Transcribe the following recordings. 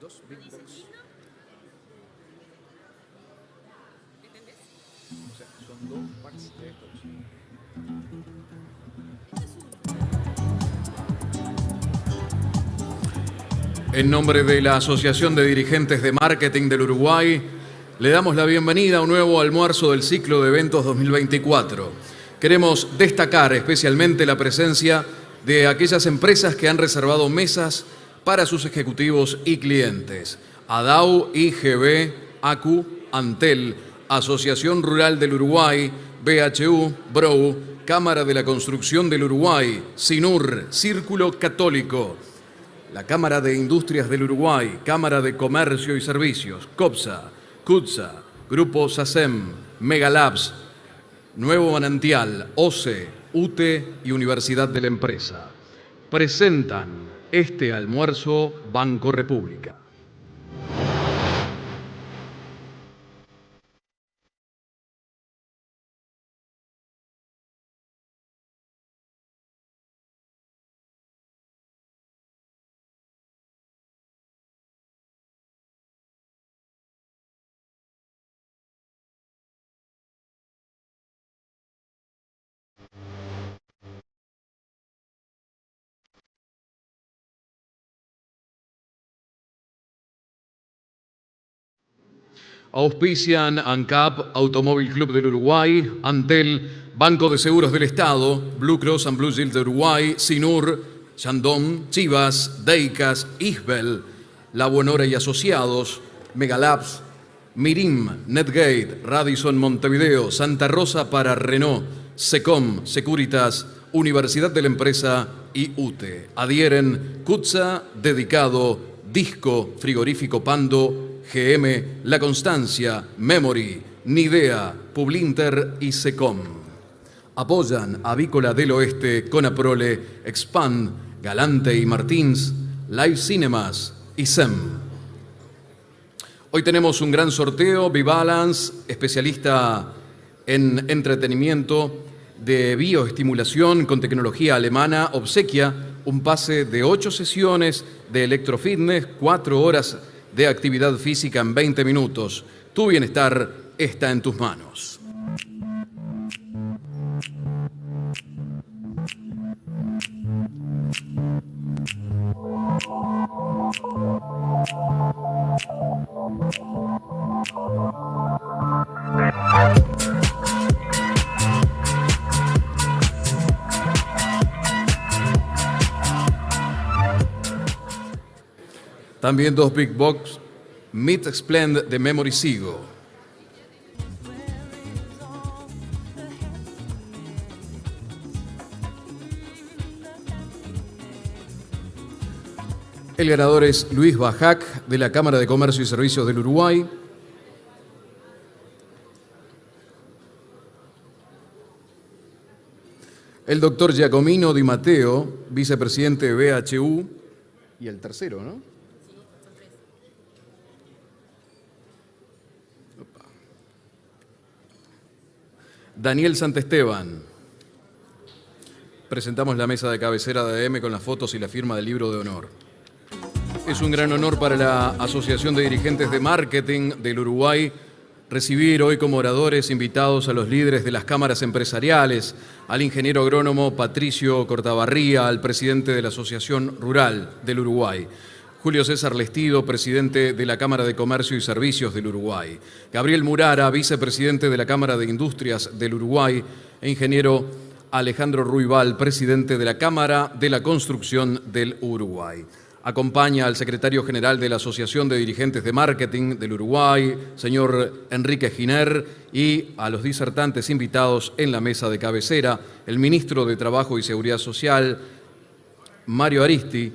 dos Big Box. O sea, son 2 packs de estos. En nombre de la Asociación de Dirigentes de Marketing del Uruguay, le damos la bienvenida a un nuevo almuerzo del ciclo de eventos 2024. Queremos destacar especialmente la presencia de aquellas empresas que han reservado mesas para sus ejecutivos y clientes. ADAU, IGB, ACU, Antel, Asociación Rural del Uruguay, BHU, BROU, Cámara de la Construcción del Uruguay, SINUR, Círculo Católico, la Cámara de Industrias del Uruguay, Cámara de Comercio y Servicios, COPSA, CUTSA, Grupo SACEM, Megalabs, Nuevo Manantial, OCE, UTE y Universidad de la Empresa. Presentan este almuerzo Banco República. Auspician ANCAP, Automóvil Club del Uruguay, Antel, Banco de Seguros del Estado, Blue Cross and Blue Shield de Uruguay, SINUR, Shandong, Chivas, Deicas, Isbel, La Buenora y Asociados, Megalabs, Mirim, Netgate, Radisson Montevideo, Santa Rosa para Renault, Secom, Securitas, Universidad de la Empresa y UTE. Adhieren CUTSA, Dedicado, Disco, Frigorífico Pando, GM, La Constancia, Memory, Nidea, Publinter y Secom. Apoyan Avícola del Oeste, Conaprole, Expand, Galante y Martins, Live Cinemas y SEM. Hoy tenemos un gran sorteo. Bibalance, especialista en entretenimiento de bioestimulación con tecnología alemana, obsequia un pase de 8 sesiones de electrofitness, 4 horas de actividad física en 20 minutos. Tu bienestar está en tus manos. También 2 Big Box Meet Splend de Memory Sigo. El ganador es Luis Bajac de la Cámara de Comercio y Servicios del Uruguay. El doctor Giacomino Di Matteo, vicepresidente de BHU. Y el tercero, ¿no? Daniel Santesteban. Presentamos la mesa de cabecera de ADM con las fotos y la firma del libro de honor. Es un gran honor para la Asociación de Dirigentes de Marketing del Uruguay recibir hoy como oradores invitados a los líderes de las cámaras empresariales, al ingeniero agrónomo Patricio Cortabarría, al presidente de la Asociación Rural del Uruguay, Julio César Lestido, presidente de la Cámara de Comercio y Servicios del Uruguay, Gabriel Murara, vicepresidente de la Cámara de Industrias del Uruguay, e ingeniero Alejandro Ruibal, presidente de la Cámara de la Construcción del Uruguay. Acompaña al secretario general de la Asociación de Dirigentes de Marketing del Uruguay, señor Enrique Giner, y a los disertantes invitados en la mesa de cabecera, el ministro de Trabajo y Seguridad Social, Mario Aristi.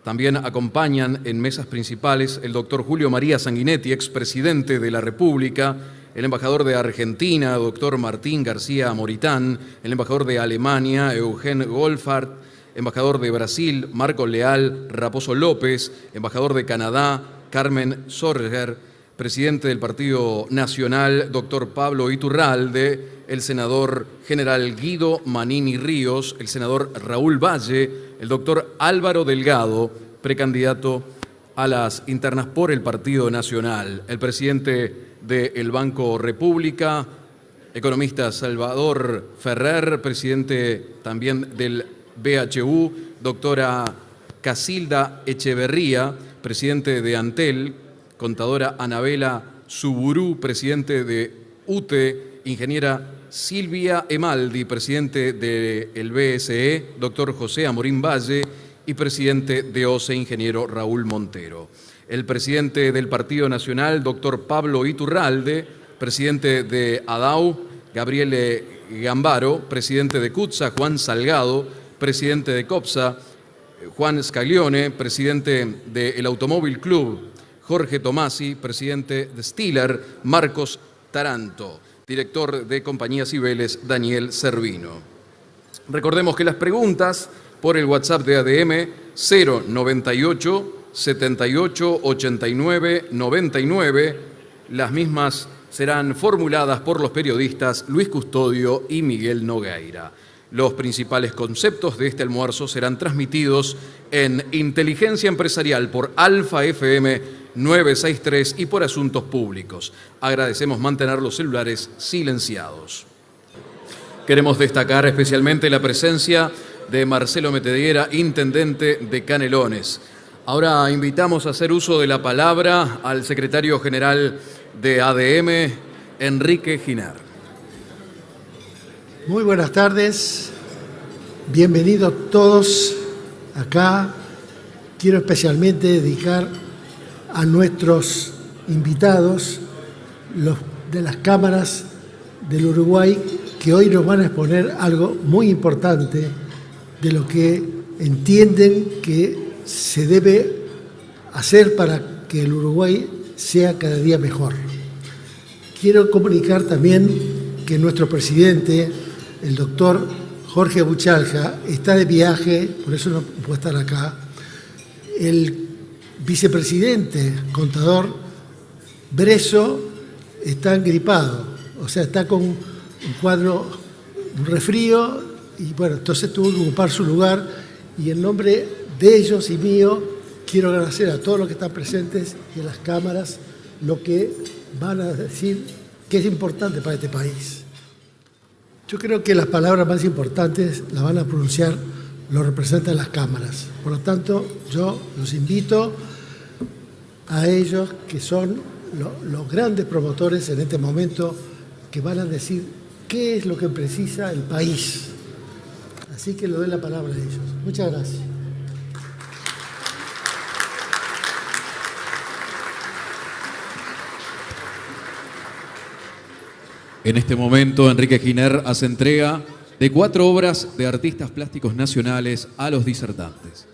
También acompañan en mesas principales el doctor Julio María Sanguinetti, expresidente de la República, el embajador de Argentina, doctor Martín García Moritán, el embajador de Alemania, Eugen Goldfarb, embajador de Brasil, Marco Leal Raposo López, embajador de Canadá, Carmen Sorger, presidente del Partido Nacional, doctor Pablo Iturralde, el senador general Guido Manini Ríos, el senador Raúl Valle, el doctor Álvaro Delgado, precandidato a las internas por el Partido Nacional. El presidente del Banco República, economista Salvador Ferrer, presidente también del BHU, doctora Casilda Echeverría, presidente de Antel, contadora Anabela Suburú, presidente de UTE, ingeniera Silvia Emaldi, presidente del BSE, doctor José Amorín Valle, y presidente de OCE, ingeniero Raúl Montero. El presidente del Partido Nacional, doctor Pablo Iturralde, presidente de ADAU, Gabriele Gambaro, presidente de CUTSA, Juan Salgado, presidente de COPSA, Juan Scaglione, presidente del Automóvil Club, Jorge Tomasi, presidente de Stiller, Marcos Taranto, director de Compañías Cibeles, Daniel Servino. Recordemos que las preguntas por el WhatsApp de ADM 098 78 89 99, las mismas serán formuladas por los periodistas Luis Custodio y Miguel Nogueira. Los principales conceptos de este almuerzo serán transmitidos en Inteligencia Empresarial por Alfa FM 963 y por Asuntos Públicos. Agradecemos mantener los celulares silenciados. Queremos destacar especialmente la presencia de Marcelo Metediera, intendente de Canelones. Ahora invitamos a hacer uso de la palabra al secretario general de ADM, Enrique Giner. Muy buenas tardes, bienvenidos todos acá. Quiero especialmente dedicar a nuestros invitados, los de las cámaras del Uruguay, que hoy nos van a exponer algo muy importante de lo que entienden que se debe hacer para que el Uruguay sea cada día mejor. Quiero comunicar también que nuestro presidente, el doctor Jorge Buchalja, está de viaje, por eso no puede estar acá. El vicepresidente, contador Bresso, está engripado, o sea, está con un cuadro, un resfrío, y bueno, entonces tuvo que ocupar su lugar, y en nombre de ellos y mío, quiero agradecer a todos los que están presentes y a las cámaras lo que van a decir que es importante para este país. Yo creo que las palabras más importantes las van a pronunciar los representantes de las cámaras. Por lo tanto, yo los invito a ellos, que son los grandes promotores en este momento, que van a decir qué es lo que precisa el país. Así que le doy la palabra a ellos. Muchas gracias. En este momento, Enrique Giner hace entrega de 4 obras de artistas plásticos nacionales a los disertantes.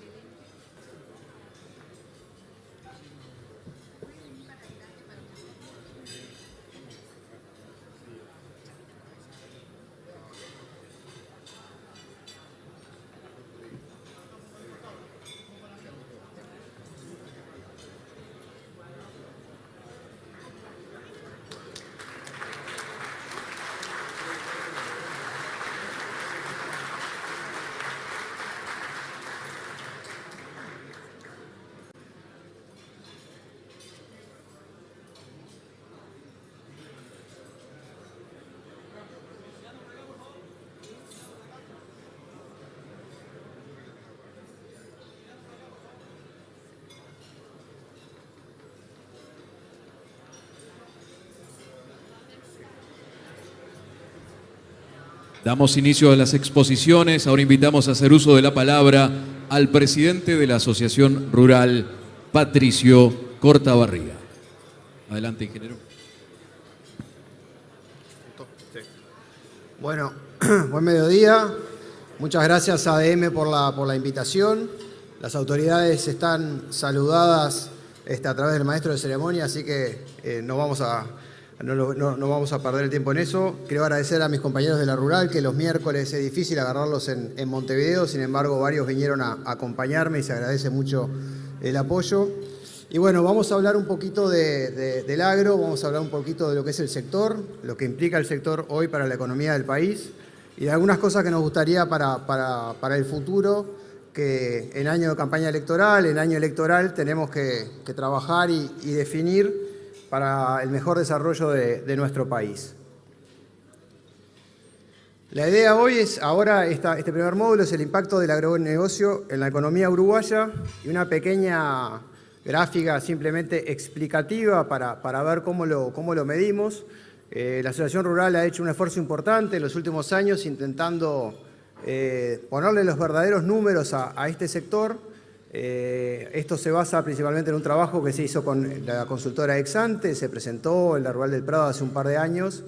Damos inicio a las exposiciones. Ahora invitamos a hacer uso de la palabra al presidente de la Asociación Rural, Patricio Cortabarría. Adelante, ingeniero. Bueno, buen mediodía. Muchas gracias a ADM por la invitación. Las autoridades están saludadas a través del maestro de ceremonia, así que no vamos a perder el tiempo en eso. Quiero agradecer a mis compañeros de la Rural, que los miércoles es difícil agarrarlos en Montevideo, sin embargo varios vinieron a acompañarme y se agradece mucho el apoyo. Y bueno, vamos a hablar un poquito del agro, vamos a hablar un poquito de lo que es el sector, lo que implica el sector hoy para la economía del país y de algunas cosas que nos gustaría para el futuro que en año de campaña electoral, en año electoral, tenemos que trabajar y definir para el mejor desarrollo de nuestro país. La idea hoy es, ahora este primer módulo es el impacto del agronegocio en la economía uruguaya y una pequeña gráfica simplemente explicativa para ver cómo lo medimos. La Asociación Rural ha hecho un esfuerzo importante en los últimos años intentando ponerle los verdaderos números a este sector. Esto se basa principalmente en un trabajo que se hizo con la consultora Exante, se presentó en la Rural del Prado hace un par de años.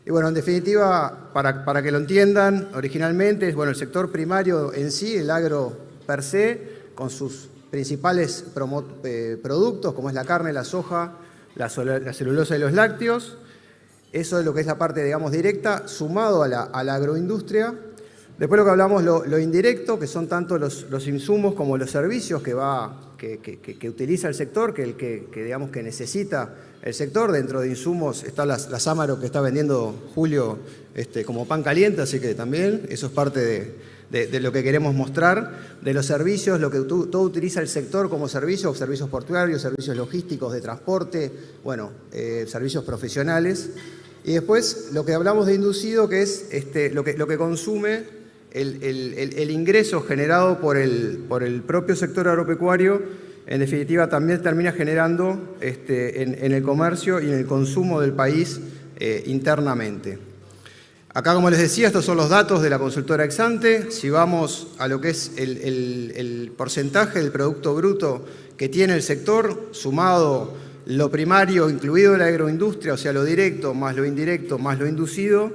Y bueno, en definitiva, para que lo entiendan, originalmente, bueno, el sector primario en sí, el agro per se, con sus principales productos, como es la carne, la soja, la celulosa y los lácteos. Eso es lo que es la parte, digamos, directa, sumado a la agroindustria. Después lo que hablamos, lo indirecto, que son tanto los insumos como los servicios que utiliza el sector, digamos, que necesita el sector. Dentro de insumos está las Amaro que está vendiendo Julio como pan caliente, así que también eso es parte de lo que queremos mostrar. De los servicios, lo que todo utiliza el sector como servicios portuarios, servicios logísticos de transporte, bueno, servicios profesionales. Y después lo que hablamos de inducido, que es lo que consume el ingreso generado por el propio sector agropecuario. En definitiva, también termina generando en el comercio y en el consumo del país internamente. Acá, como les decía, estos son los datos de la consultora Exante. Si vamos a lo que es el porcentaje del Producto Bruto que tiene el sector, sumado lo primario, incluido la agroindustria, o sea, lo directo más lo indirecto más lo inducido,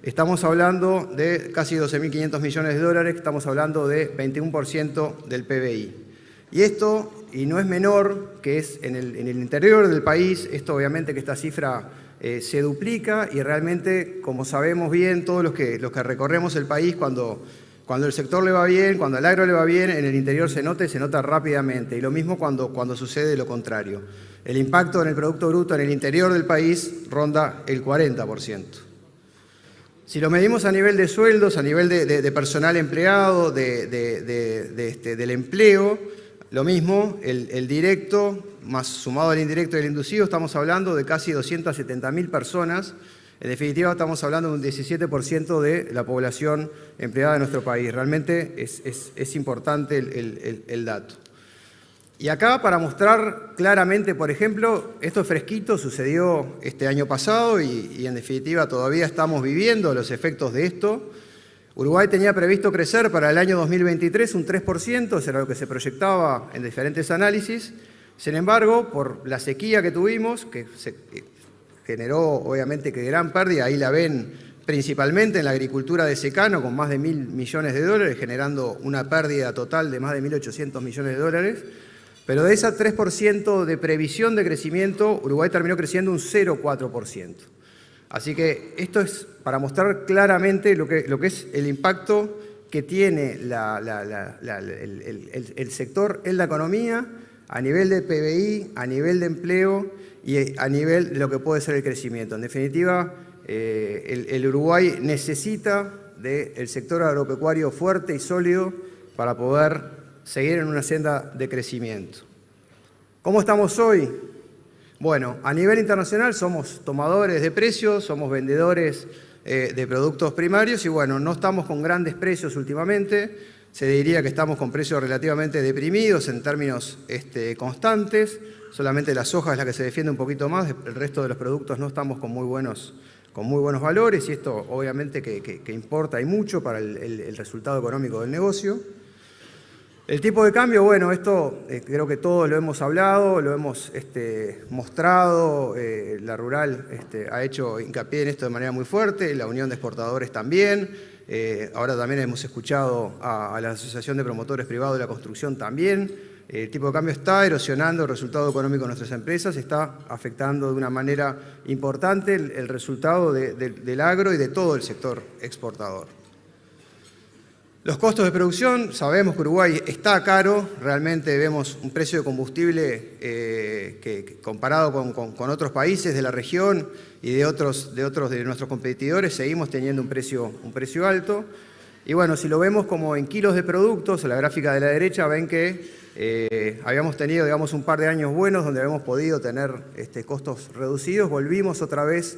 estamos hablando de casi 12.500 millones de dólares, estamos hablando de 21% del PBI. Y esto, y no es menor, que es en el interior del país, esto obviamente que esta cifra se duplica y realmente, como sabemos bien, todos los que recorremos el país, cuando el sector le va bien, cuando el agro le va bien, en el interior se nota y se nota rápidamente. Y lo mismo cuando sucede lo contrario. El impacto en el Producto Bruto en el interior del país ronda el 40%. Si lo medimos a nivel de sueldos, a nivel de personal empleado, del empleo, lo mismo, el directo, más sumado al indirecto y el inducido, estamos hablando de casi 270.000 personas. En definitiva, estamos hablando de un 17% de la población empleada de nuestro país. Realmente es importante el dato. Y acá, para mostrar claramente, por ejemplo, esto es fresquito, sucedió este año pasado y en definitiva todavía estamos viviendo los efectos de esto. Uruguay tenía previsto crecer para el año 2023 un 3%, eso era lo que se proyectaba en diferentes análisis. Sin embargo, por la sequía que tuvimos, que se generó obviamente que gran pérdida, ahí la ven principalmente en la agricultura de secano, con más de 1.000 millones de dólares, generando una pérdida total de más de 1.800 millones de dólares. Pero de ese 3% de previsión de crecimiento, Uruguay terminó creciendo un 0,4%. Así que esto es para mostrar claramente lo que es el impacto que tiene el sector en la economía, a nivel de PBI, a nivel de empleo y a nivel de lo que puede ser el crecimiento. En definitiva, el Uruguay necesita del sector agropecuario fuerte y sólido para poder seguir en una senda de crecimiento. ¿Cómo estamos hoy? Bueno, a nivel internacional somos tomadores de precios, somos vendedores de productos primarios y bueno, no estamos con grandes precios últimamente, se diría que estamos con precios relativamente deprimidos en términos constantes, solamente la soja es la que se defiende un poquito más, el resto de los productos no estamos con muy buenos valores y esto obviamente que importa y mucho para el resultado económico del negocio. El tipo de cambio, bueno, esto creo que todos lo hemos hablado, lo hemos mostrado, la Rural ha hecho hincapié en esto de manera muy fuerte, la Unión de Exportadores también, ahora también hemos escuchado a la Asociación de Promotores Privados de la Construcción también. El tipo de cambio está erosionando el resultado económico de nuestras empresas, está afectando de una manera importante el resultado del agro y de todo el sector exportador. Los costos de producción, sabemos que Uruguay está caro, realmente vemos un precio de combustible que comparado con otros países de la región y de otros de nuestros competidores, seguimos teniendo un precio alto. Y bueno, si lo vemos como en kilos de productos, en la gráfica de la derecha ven que habíamos tenido, digamos, un par de años buenos donde habíamos podido tener costos reducidos, volvimos otra vez,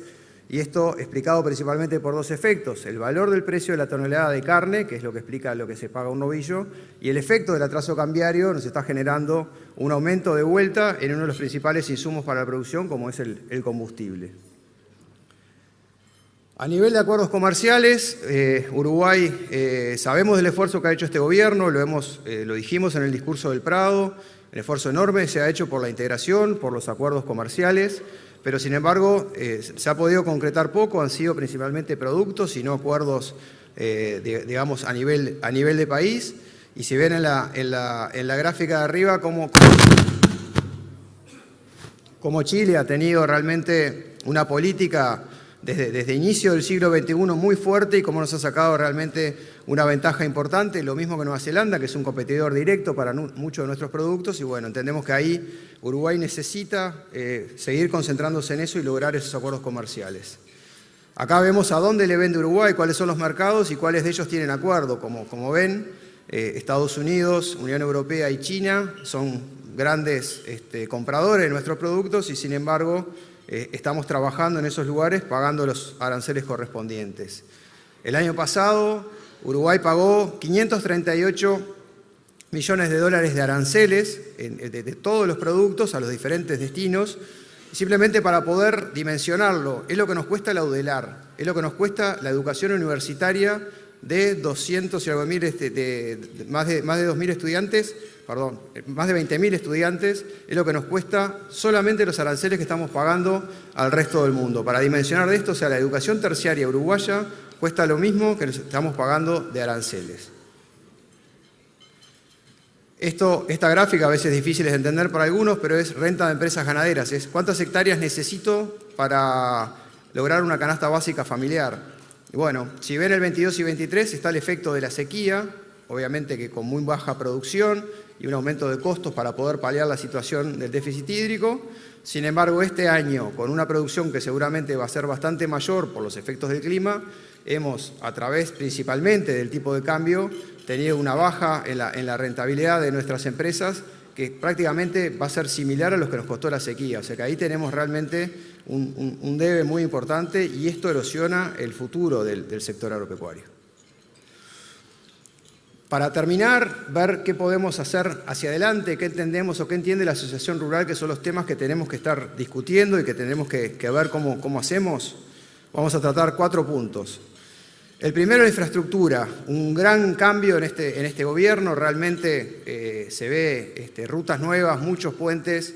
y esto explicado principalmente por dos efectos: el valor del precio de la tonelada de carne, que es lo que explica lo que se paga un novillo, y el efecto del atraso cambiario nos está generando un aumento de vuelta en uno de los principales insumos para la producción, como es el combustible. A nivel de acuerdos comerciales, Uruguay, sabemos del esfuerzo que ha hecho este gobierno, lo dijimos en el discurso del Prado, el esfuerzo enorme se ha hecho por la integración, por los acuerdos comerciales, pero sin embargo se ha podido concretar poco, han sido principalmente productos y no acuerdos, digamos, a nivel de país. Y si ven en la gráfica de arriba cómo Chile ha tenido realmente una política desde inicio del siglo XXI muy fuerte y cómo nos ha sacado realmente una ventaja importante, lo mismo que Nueva Zelanda, que es un competidor directo para muchos de nuestros productos, y bueno, entendemos que ahí Uruguay necesita seguir concentrándose en eso y lograr esos acuerdos comerciales. Acá vemos a dónde le vende Uruguay, cuáles son los mercados y cuáles de ellos tienen acuerdo. Como ven, Estados Unidos, Unión Europea y China son grandes compradores de nuestros productos y sin embargo estamos trabajando en esos lugares pagando los aranceles correspondientes. El año pasado Uruguay pagó 538 millones de dólares de aranceles de todos los productos a los diferentes destinos, simplemente para poder dimensionarlo. Es lo que nos cuesta la UDELAR, es lo que nos cuesta la educación universitaria de 200 y algo mil, más de 2.000 estudiantes, perdón, más de 20.000 estudiantes, es lo que nos cuesta solamente los aranceles que estamos pagando al resto del mundo. Para dimensionar de esto, o sea, la educación terciaria uruguaya cuesta lo mismo que estamos pagando de aranceles. Esta gráfica a veces es difícil de entender para algunos, pero es renta de empresas ganaderas. Es cuántas hectáreas necesito para lograr una canasta básica familiar. Y bueno, si ven el 22 y 23 está el efecto de la sequía, obviamente que con muy baja producción y un aumento de costos para poder paliar la situación del déficit hídrico. Sin embargo, este año, con una producción que seguramente va a ser bastante mayor por los efectos del clima, hemos, a través principalmente del tipo de cambio, tenido una baja en la rentabilidad de nuestras empresas que prácticamente va a ser similar a los que nos costó la sequía. O sea que ahí tenemos realmente un debe muy importante y esto erosiona el futuro del sector agropecuario. Para terminar, ver qué podemos hacer hacia adelante, qué entendemos o qué entiende la Asociación Rural, que son los temas que tenemos que estar discutiendo y que tenemos que ver cómo hacemos. Vamos a tratar 4 puntos. El primero, la infraestructura. Un gran cambio en este gobierno. Realmente se ve rutas nuevas, muchos puentes.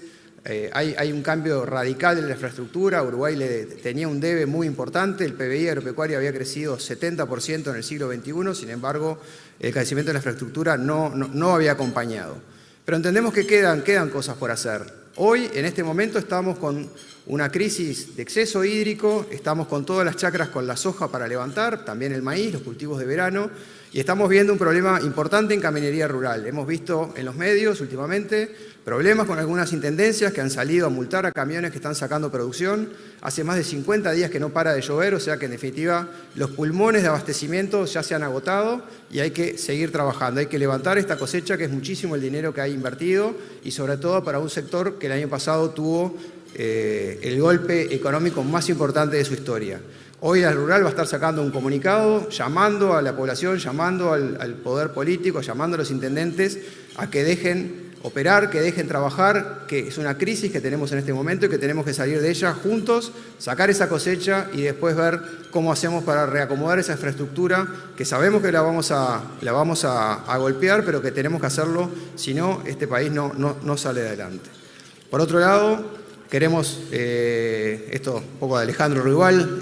Hay un cambio radical en la infraestructura. Uruguay tenía un debe muy importante. El PBI agropecuario había crecido 70% en el siglo XXI. Sin embargo, el crecimiento de la infraestructura no había acompañado. Pero entendemos que quedan cosas por hacer. Hoy, en este momento, estamos con una crisis de exceso hídrico, estamos con todas las chacras con la soja para levantar, también el maíz, los cultivos de verano, y estamos viendo un problema importante en caminería rural. Hemos visto en los medios últimamente problemas con algunas intendencias que han salido a multar a camiones que están sacando producción. Hace más de 50 días que no para de llover, o sea que en definitiva los pulmones de abastecimiento ya se han agotado y hay que seguir trabajando. Hay que levantar esta cosecha, que es muchísimo el dinero que hay invertido y sobre todo para un sector que el año pasado tuvo el golpe económico más importante de su historia. Hoy la Rural va a estar sacando un comunicado llamando a la población, llamando al poder político, llamando a los intendentes a que dejen operar, que dejen trabajar, que es una crisis que tenemos en este momento y que tenemos que salir de ella juntos, sacar esa cosecha y después ver cómo hacemos para reacomodar esa infraestructura que sabemos que la vamos a golpear, pero que tenemos que hacerlo, si no, este país no sale adelante. Por otro lado, queremos, esto un poco de Alejandro Rival,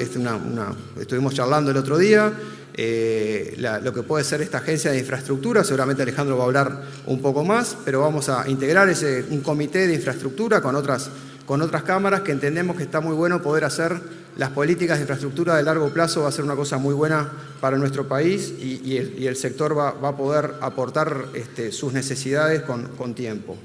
estuvimos charlando el otro día, lo que puede ser esta agencia de infraestructura, seguramente Alejandro va a hablar un poco más, pero vamos a integrar un comité de infraestructura con otras cámaras que entendemos que está muy bueno poder hacer las políticas de infraestructura de largo plazo, va a ser una cosa muy buena para nuestro país y el sector va a poder aportar sus necesidades con tiempo.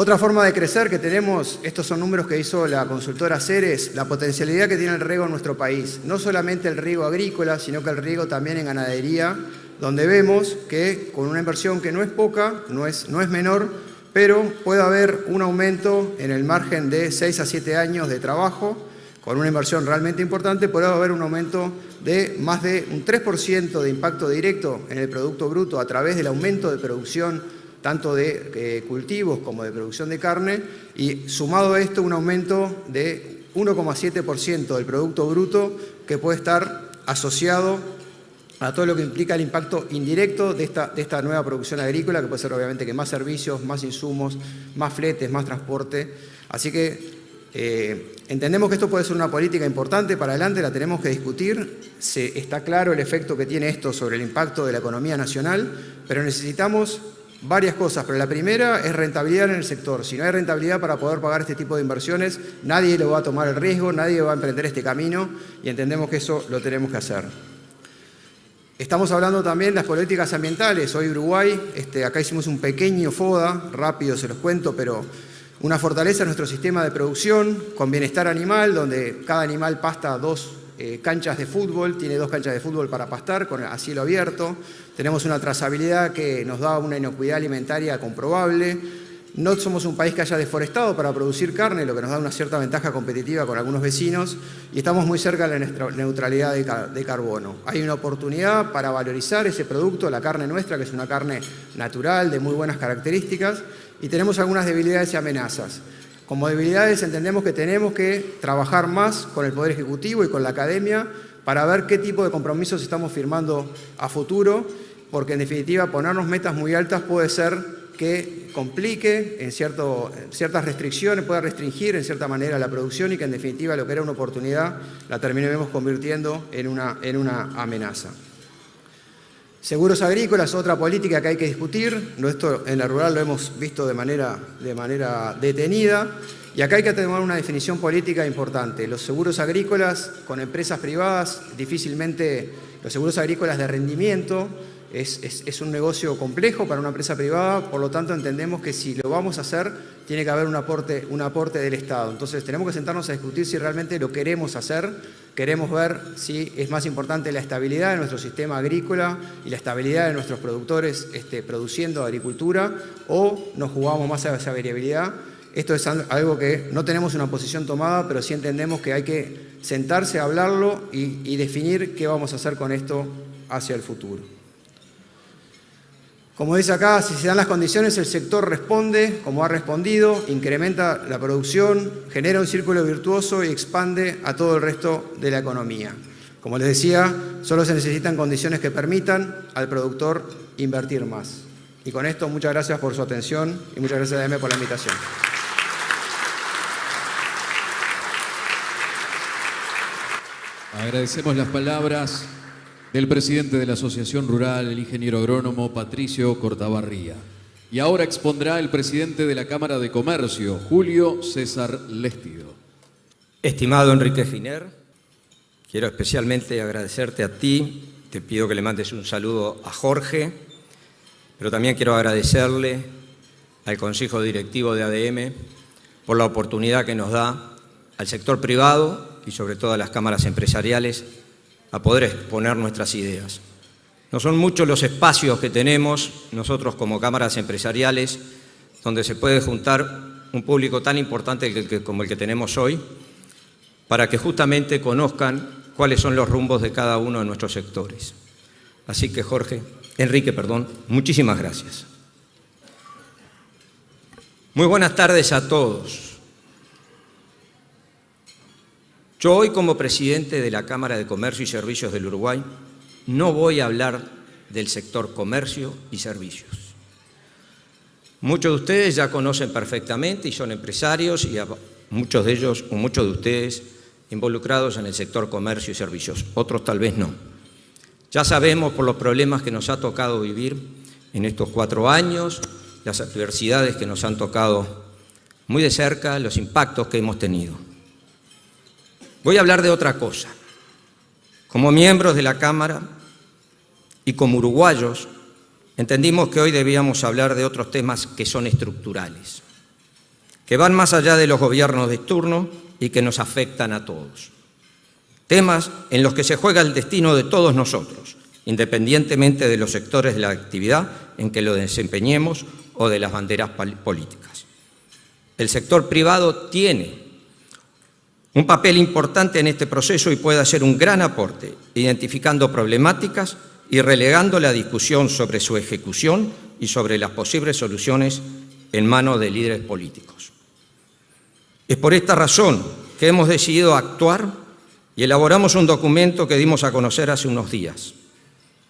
Otra forma de crecer que tenemos, estos son números que hizo la consultora Ceres, la potencialidad que tiene el riego en nuestro país. No solamente el riego agrícola, sino que el riego también en ganadería, donde vemos que con una inversión que no es poca, no es menor, pero puede haber un aumento en el margen de 6 a 7 años de trabajo, con una inversión realmente importante, puede haber un aumento de más de un 3% de impacto directo en el Producto Bruto a través del aumento de producción tanto de cultivos como de producción de carne, y sumado a esto un aumento de 1,7% del Producto Bruto que puede estar asociado a todo lo que implica el impacto indirecto de esta nueva producción agrícola, que puede ser obviamente que más servicios, más insumos, más fletes, más transporte. Así que entendemos que esto puede ser una política importante para adelante, la tenemos que discutir. Está claro el efecto que tiene esto sobre el impacto de la economía nacional, pero necesitamos varias cosas, pero la primera es rentabilidad en el sector. Si no hay rentabilidad para poder pagar este tipo de inversiones, nadie lo va a tomar el riesgo, nadie va a emprender este camino, y entendemos que eso lo tenemos que hacer. Estamos hablando también de las políticas ambientales. Hoy Uruguay, acá hicimos un pequeño FODA, rápido se los cuento, pero una fortaleza en nuestro sistema de producción con bienestar animal, donde cada animal pasta 2 canchas de fútbol, tiene 2 canchas de fútbol para pastar a cielo abierto. Tenemos una trazabilidad que nos da una inocuidad alimentaria comprobable. No somos un país que haya deforestado para producir carne, lo que nos da una cierta ventaja competitiva con algunos vecinos, y estamos muy cerca de la neutralidad de carbono. Hay una oportunidad para valorizar ese producto, la carne nuestra, que es una carne natural, de muy buenas características, y tenemos algunas debilidades y amenazas. Como debilidades entendemos que tenemos que trabajar más con el Poder Ejecutivo y con la academia para ver qué tipo de compromisos estamos firmando a futuro, porque en definitiva ponernos metas muy altas puede ser que complique en ciertas restricciones, pueda restringir en cierta manera la producción, y que en definitiva lo que era una oportunidad la terminemos convirtiendo en una amenaza. Seguros agrícolas, otra política que hay que discutir. Esto en la rural lo hemos visto de manera detenida, y acá hay que tomar una definición política importante. Los seguros agrícolas con empresas privadas, difícilmente, los seguros agrícolas de rendimiento, es un negocio complejo para una empresa privada, por lo tanto entendemos que si lo vamos a hacer tiene que haber un aporte del Estado. Entonces tenemos que sentarnos a discutir si realmente lo queremos hacer, queremos ver si es más importante la estabilidad de nuestro sistema agrícola y la estabilidad de nuestros productores produciendo agricultura, o nos jugamos más a esa variabilidad. Esto es algo que no tenemos una posición tomada, pero sí entendemos que hay que sentarse a hablarlo y definir qué vamos a hacer con esto hacia el futuro. Como dice acá, si se dan las condiciones, el sector responde, como ha respondido, incrementa la producción, genera un círculo virtuoso y expande a todo el resto de la economía. Como les decía, solo se necesitan condiciones que permitan al productor invertir más. Y con esto, muchas gracias por su atención y muchas gracias a ADM por la invitación. Agradecemos las palabras del presidente de la Asociación Rural, el ingeniero agrónomo Patricio Cortabarría. Y ahora expondrá el presidente de la Cámara de Comercio, Julio César Lestido. Estimado Enrique Giner, quiero especialmente agradecerte a ti. Te pido que le mandes un saludo a Jorge, pero también quiero agradecerle al Consejo Directivo de ADM por la oportunidad que nos da al sector privado y sobre todo a las cámaras empresariales a poder exponer nuestras ideas. No son muchos los espacios que tenemos nosotros como cámaras empresariales donde se puede juntar un público tan importante como el que tenemos hoy, para que justamente conozcan cuáles son los rumbos de cada uno de nuestros sectores. Así que Enrique, muchísimas gracias. Muy buenas tardes a todos. Yo hoy, como presidente de la Cámara de Comercio y Servicios del Uruguay, no voy a hablar del sector comercio y servicios. Muchos de ustedes ya conocen perfectamente y son empresarios, y muchos de ellos o muchos de ustedes involucrados en el sector comercio y servicios, otros tal vez no. Ya sabemos por los problemas que nos ha tocado vivir en estos 4 años, las adversidades que nos han tocado muy de cerca, los impactos que hemos tenido. Voy a hablar de otra cosa. Como miembros de la Cámara y como uruguayos, entendimos que hoy debíamos hablar de otros temas que son estructurales. que van más allá de los gobiernos de turno y que nos afectan a todos. Temas en los que se juega el destino de todos nosotros, independientemente de los sectores de la actividad en que lo desempeñemos o de las banderas políticas. El sector privado tiene un papel importante en este proceso y puede hacer un gran aporte, identificando problemáticas y relegando la discusión sobre su ejecución y sobre las posibles soluciones en manos de líderes políticos. Es por esta razón que hemos decidido actuar y elaboramos un documento que dimos a conocer hace unos días,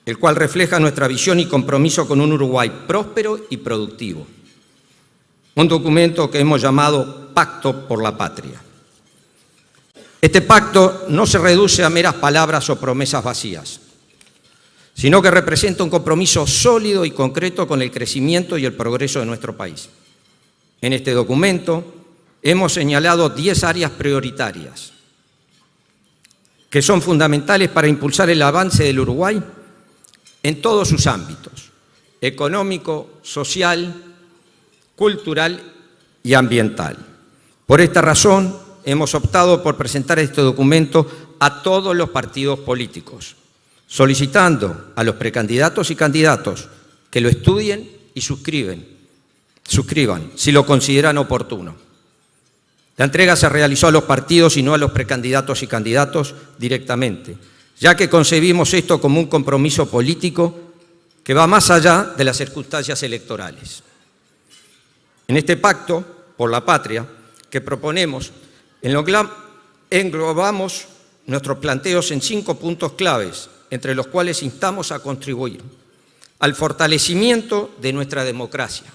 el cual refleja nuestra visión y compromiso con un Uruguay próspero y productivo. Un documento que hemos llamado Pacto por la Patria. Este pacto no se reduce a meras palabras o promesas vacías, sino que representa un compromiso sólido y concreto con el crecimiento y el progreso de nuestro país. En este documento hemos señalado 10 áreas prioritarias que son fundamentales para impulsar el avance del Uruguay en todos sus ámbitos: económico, social, cultural y ambiental. Por esta razón, hemos optado por presentar este documento a todos los partidos políticos, solicitando a los precandidatos y candidatos que lo estudien y suscriban si lo consideran oportuno. La entrega se realizó a los partidos y no a los precandidatos y candidatos directamente, ya que concebimos esto como un compromiso político que va más allá de las circunstancias electorales. En este pacto por la patria que proponemos, englobamos nuestros planteos en 5 puntos claves, entre los cuales instamos a contribuir al fortalecimiento de nuestra democracia,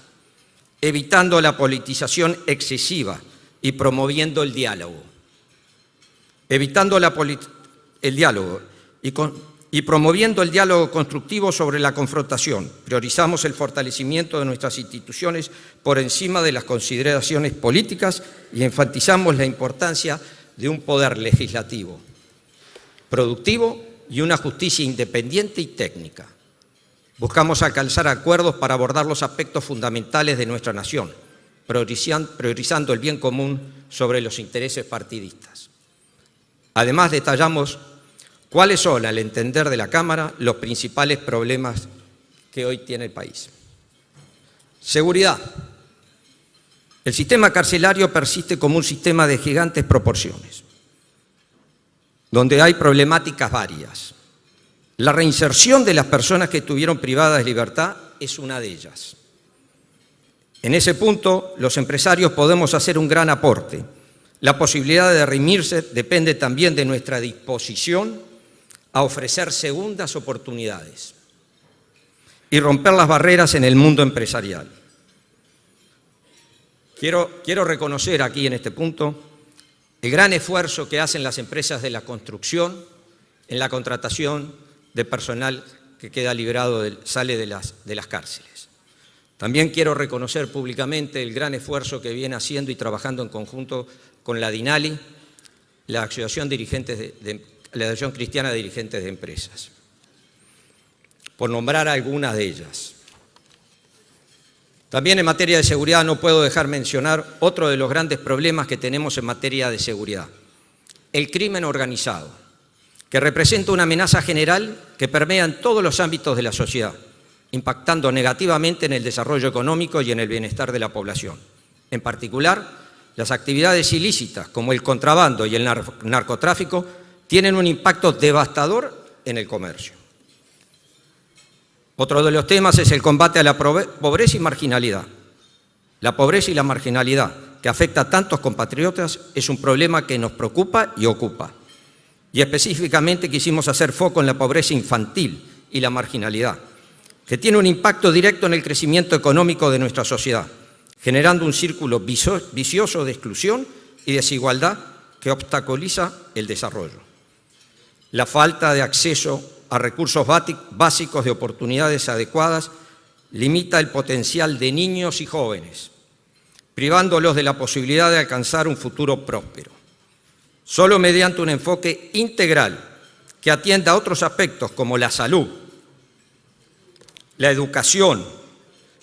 evitando la politización excesiva y promoviendo el diálogo. Y promoviendo el diálogo constructivo sobre la confrontación. Priorizamos el fortalecimiento de nuestras instituciones por encima de las consideraciones políticas y enfatizamos la importancia de un poder legislativo productivo y una justicia independiente y técnica. Buscamos alcanzar acuerdos para abordar los aspectos fundamentales de nuestra nación, priorizando el bien común sobre los intereses partidistas. Además, detallamos cuáles son, al entender de la Cámara, los principales problemas que hoy tiene el país. Seguridad. El sistema carcelario persiste como un sistema de gigantes proporciones, donde hay problemáticas varias. La reinserción de las personas que estuvieron privadas de libertad es una de ellas. En ese punto, los empresarios podemos hacer un gran aporte. La posibilidad de redimirse depende también de nuestra disposición a ofrecer segundas oportunidades y romper las barreras en el mundo empresarial. Quiero reconocer aquí en este punto el gran esfuerzo que hacen las empresas de la construcción en la contratación de personal que queda liberado, sale de las cárceles. También quiero reconocer públicamente el gran esfuerzo que viene haciendo y trabajando en conjunto con la DINALI, la Asociación Cristiana de Dirigentes de Empresas, por nombrar algunas de ellas. También en materia de seguridad no puedo dejar mencionar otro de los grandes problemas que tenemos en materia de seguridad: el crimen organizado, que representa una amenaza general que permea en todos los ámbitos de la sociedad, impactando negativamente en el desarrollo económico y en el bienestar de la población. En particular, las actividades ilícitas como el contrabando y el narcotráfico tienen un impacto devastador en el comercio. Otro de los temas es el combate a la pobreza y marginalidad. La pobreza y la marginalidad, que afecta a tantos compatriotas, es un problema que nos preocupa y ocupa. Y específicamente quisimos hacer foco en la pobreza infantil y la marginalidad, que tiene un impacto directo en el crecimiento económico de nuestra sociedad, generando un círculo vicioso de exclusión y desigualdad que obstaculiza el desarrollo. La falta de acceso a recursos básicos de oportunidades adecuadas limita el potencial de niños y jóvenes, privándolos de la posibilidad de alcanzar un futuro próspero. Solo mediante un enfoque integral que atienda a otros aspectos como la salud, la educación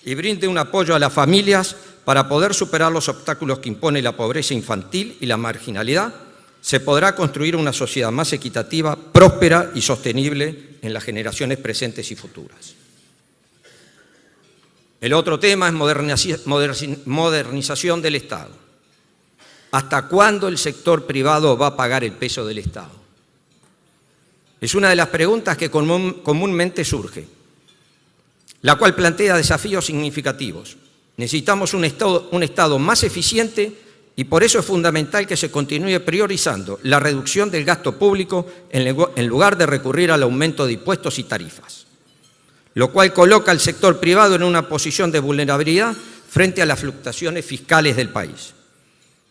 y brinde un apoyo a las familias, para poder superar los obstáculos que impone la pobreza infantil y la marginalidad, se podrá construir una sociedad más equitativa, próspera y sostenible en las generaciones presentes y futuras. El otro tema es modernización del Estado. ¿Hasta cuándo el sector privado va a pagar el peso del Estado? Es una de las preguntas que comúnmente surge, la cual plantea desafíos significativos. Necesitamos un Estado más eficiente y por eso es fundamental que se continúe priorizando la reducción del gasto público en lugar de recurrir al aumento de impuestos y tarifas, lo cual coloca al sector privado en una posición de vulnerabilidad frente a las fluctuaciones fiscales del país.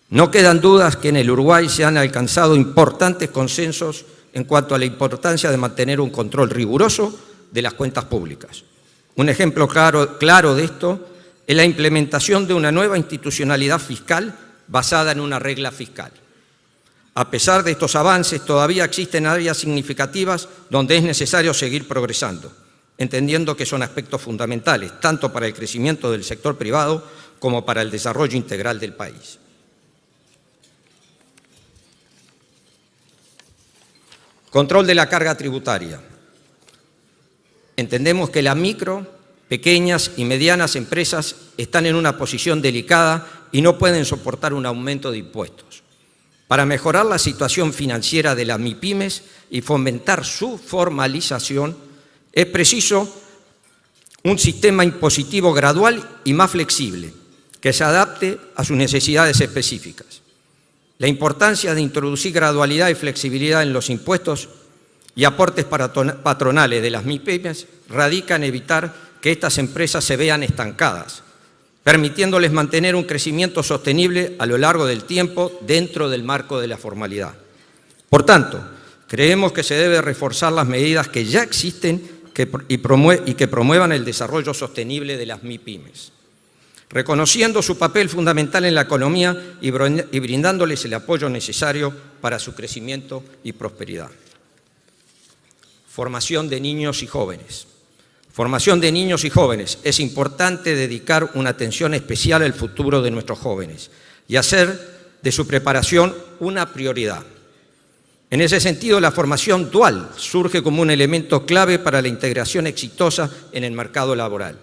No quedan dudas que en el Uruguay se han alcanzado importantes consensos en cuanto a la importancia de mantener un control riguroso de las cuentas públicas. Un ejemplo claro de esto es la implementación de una nueva institucionalidad fiscal basada en una regla fiscal. A pesar de estos avances, todavía existen áreas significativas donde es necesario seguir progresando, entendiendo que son aspectos fundamentales, tanto para el crecimiento del sector privado como para el desarrollo integral del país. Control de la carga tributaria. Entendemos que las micro, pequeñas y medianas empresas están en una posición delicada y no pueden soportar un aumento de impuestos. Para mejorar la situación financiera de las MIPYMES y fomentar su formalización, es preciso un sistema impositivo gradual y más flexible, que se adapte a sus necesidades específicas. La importancia de introducir gradualidad y flexibilidad en los impuestos y aportes patronales de las MIPYMES radica en evitar que estas empresas se vean estancadas, permitiéndoles mantener un crecimiento sostenible a lo largo del tiempo dentro del marco de la formalidad. Por tanto, creemos que se debe reforzar las medidas que ya existen y que promuevan el desarrollo sostenible de las MIPYMES, reconociendo su papel fundamental en la economía y brindándoles el apoyo necesario para su crecimiento y prosperidad. Formación de niños y jóvenes. Formación de niños y jóvenes. Es importante dedicar una atención especial al futuro de nuestros jóvenes y hacer de su preparación una prioridad. En ese sentido, la formación dual surge como un elemento clave para la integración exitosa en el mercado laboral.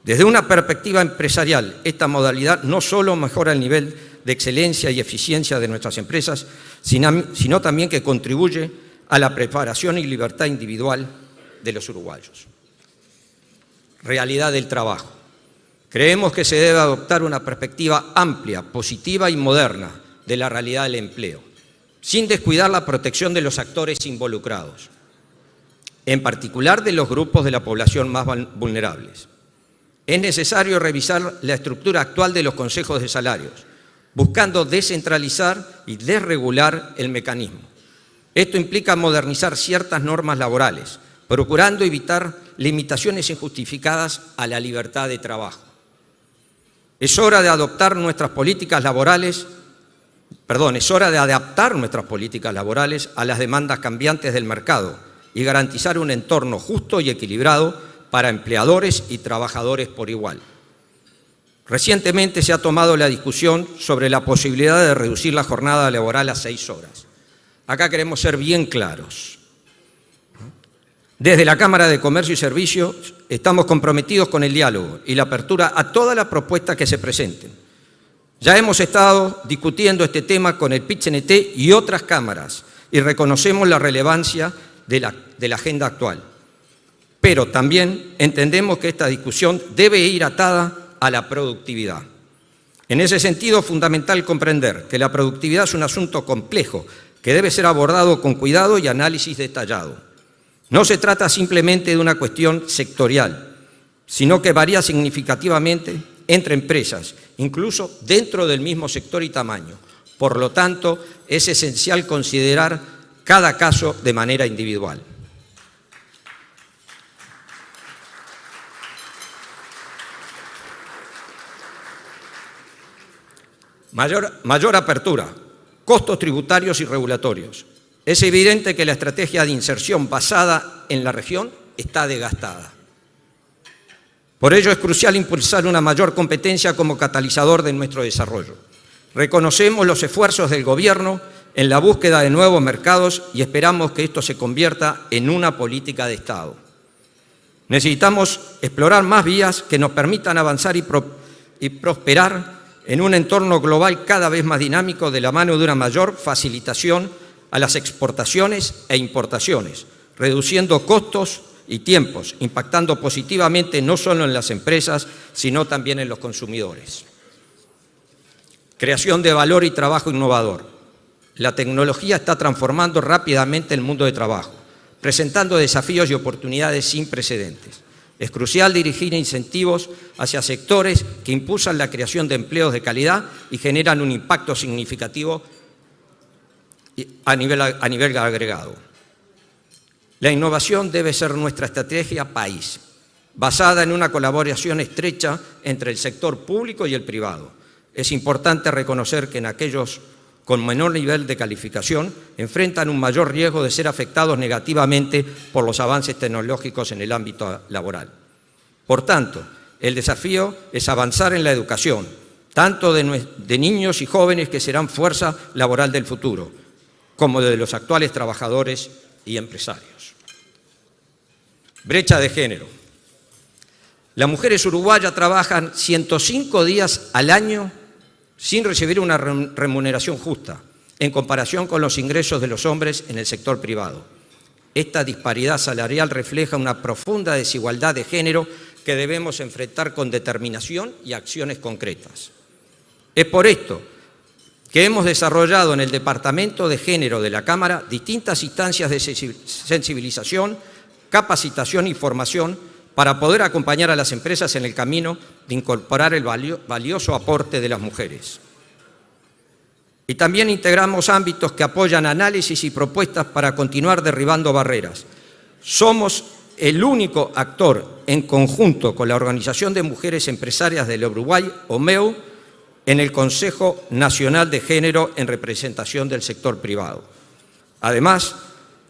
Desde una perspectiva empresarial, esta modalidad no solo mejora el nivel de excelencia y eficiencia de nuestras empresas, sino también que contribuye a la preparación y libertad individual de los uruguayos. Realidad del trabajo. Creemos que se debe adoptar una perspectiva amplia, positiva y moderna de la realidad del empleo, sin descuidar la protección de los actores involucrados, en particular de los grupos de la población más vulnerables. Es necesario revisar la estructura actual de los consejos de salarios, buscando descentralizar y desregular el mecanismo. Esto implica modernizar ciertas normas laborales, procurando evitar limitaciones injustificadas a la libertad de trabajo. Es hora de adaptar nuestras políticas laborales a las demandas cambiantes del mercado y garantizar un entorno justo y equilibrado para empleadores y trabajadores por igual. Recientemente se ha tomado la discusión sobre la posibilidad de reducir la jornada laboral a 6 horas. Acá queremos ser bien claros. Desde la Cámara de Comercio y Servicios estamos comprometidos con el diálogo y la apertura a todas las propuestas que se presenten. Ya hemos estado discutiendo este tema con el PIT-CNT y otras cámaras y reconocemos la relevancia de la agenda actual. Pero también entendemos que esta discusión debe ir atada a la productividad. En ese sentido, es fundamental comprender que la productividad es un asunto complejo que debe ser abordado con cuidado y análisis detallado. No se trata simplemente de una cuestión sectorial, sino que varía significativamente entre empresas, incluso dentro del mismo sector y tamaño. Por lo tanto, es esencial considerar cada caso de manera individual. Mayor apertura, costos tributarios y regulatorios. Es evidente que la estrategia de inserción basada en la región está desgastada. Por ello es crucial impulsar una mayor competencia como catalizador de nuestro desarrollo. Reconocemos los esfuerzos del Gobierno en la búsqueda de nuevos mercados y esperamos que esto se convierta en una política de Estado. Necesitamos explorar más vías que nos permitan avanzar y prosperar en un entorno global cada vez más dinámico de la mano de una mayor facilitación a las exportaciones e importaciones, reduciendo costos y tiempos, impactando positivamente no solo en las empresas, sino también en los consumidores. Creación de valor y trabajo innovador. La tecnología está transformando rápidamente el mundo de trabajo, presentando desafíos y oportunidades sin precedentes. Es crucial dirigir incentivos hacia sectores que impulsan la creación de empleos de calidad y generan un impacto significativo a nivel agregado. La innovación debe ser nuestra estrategia país, basada en una colaboración estrecha entre el sector público y el privado. Es importante reconocer que en aquellos con menor nivel de calificación enfrentan un mayor riesgo de ser afectados negativamente por los avances tecnológicos en el ámbito laboral. Por tanto, el desafío es avanzar en la educación, tanto de niños y jóvenes que serán fuerza laboral del futuro, como de los actuales trabajadores y empresarios. Brecha de género. Las mujeres uruguayas trabajan 105 días al año sin recibir una remuneración justa, en comparación con los ingresos de los hombres en el sector privado. Esta disparidad salarial refleja una profunda desigualdad de género que debemos enfrentar con determinación y acciones concretas. Es por esto que hemos desarrollado en el Departamento de Género de la Cámara distintas instancias de sensibilización, capacitación y formación para poder acompañar a las empresas en el camino de incorporar el valioso aporte de las mujeres. Y también integramos ámbitos que apoyan análisis y propuestas para continuar derribando barreras. Somos el único actor en conjunto con la Organización de Mujeres Empresarias del Uruguay, OMEU, en el Consejo Nacional de Género en representación del sector privado. Además,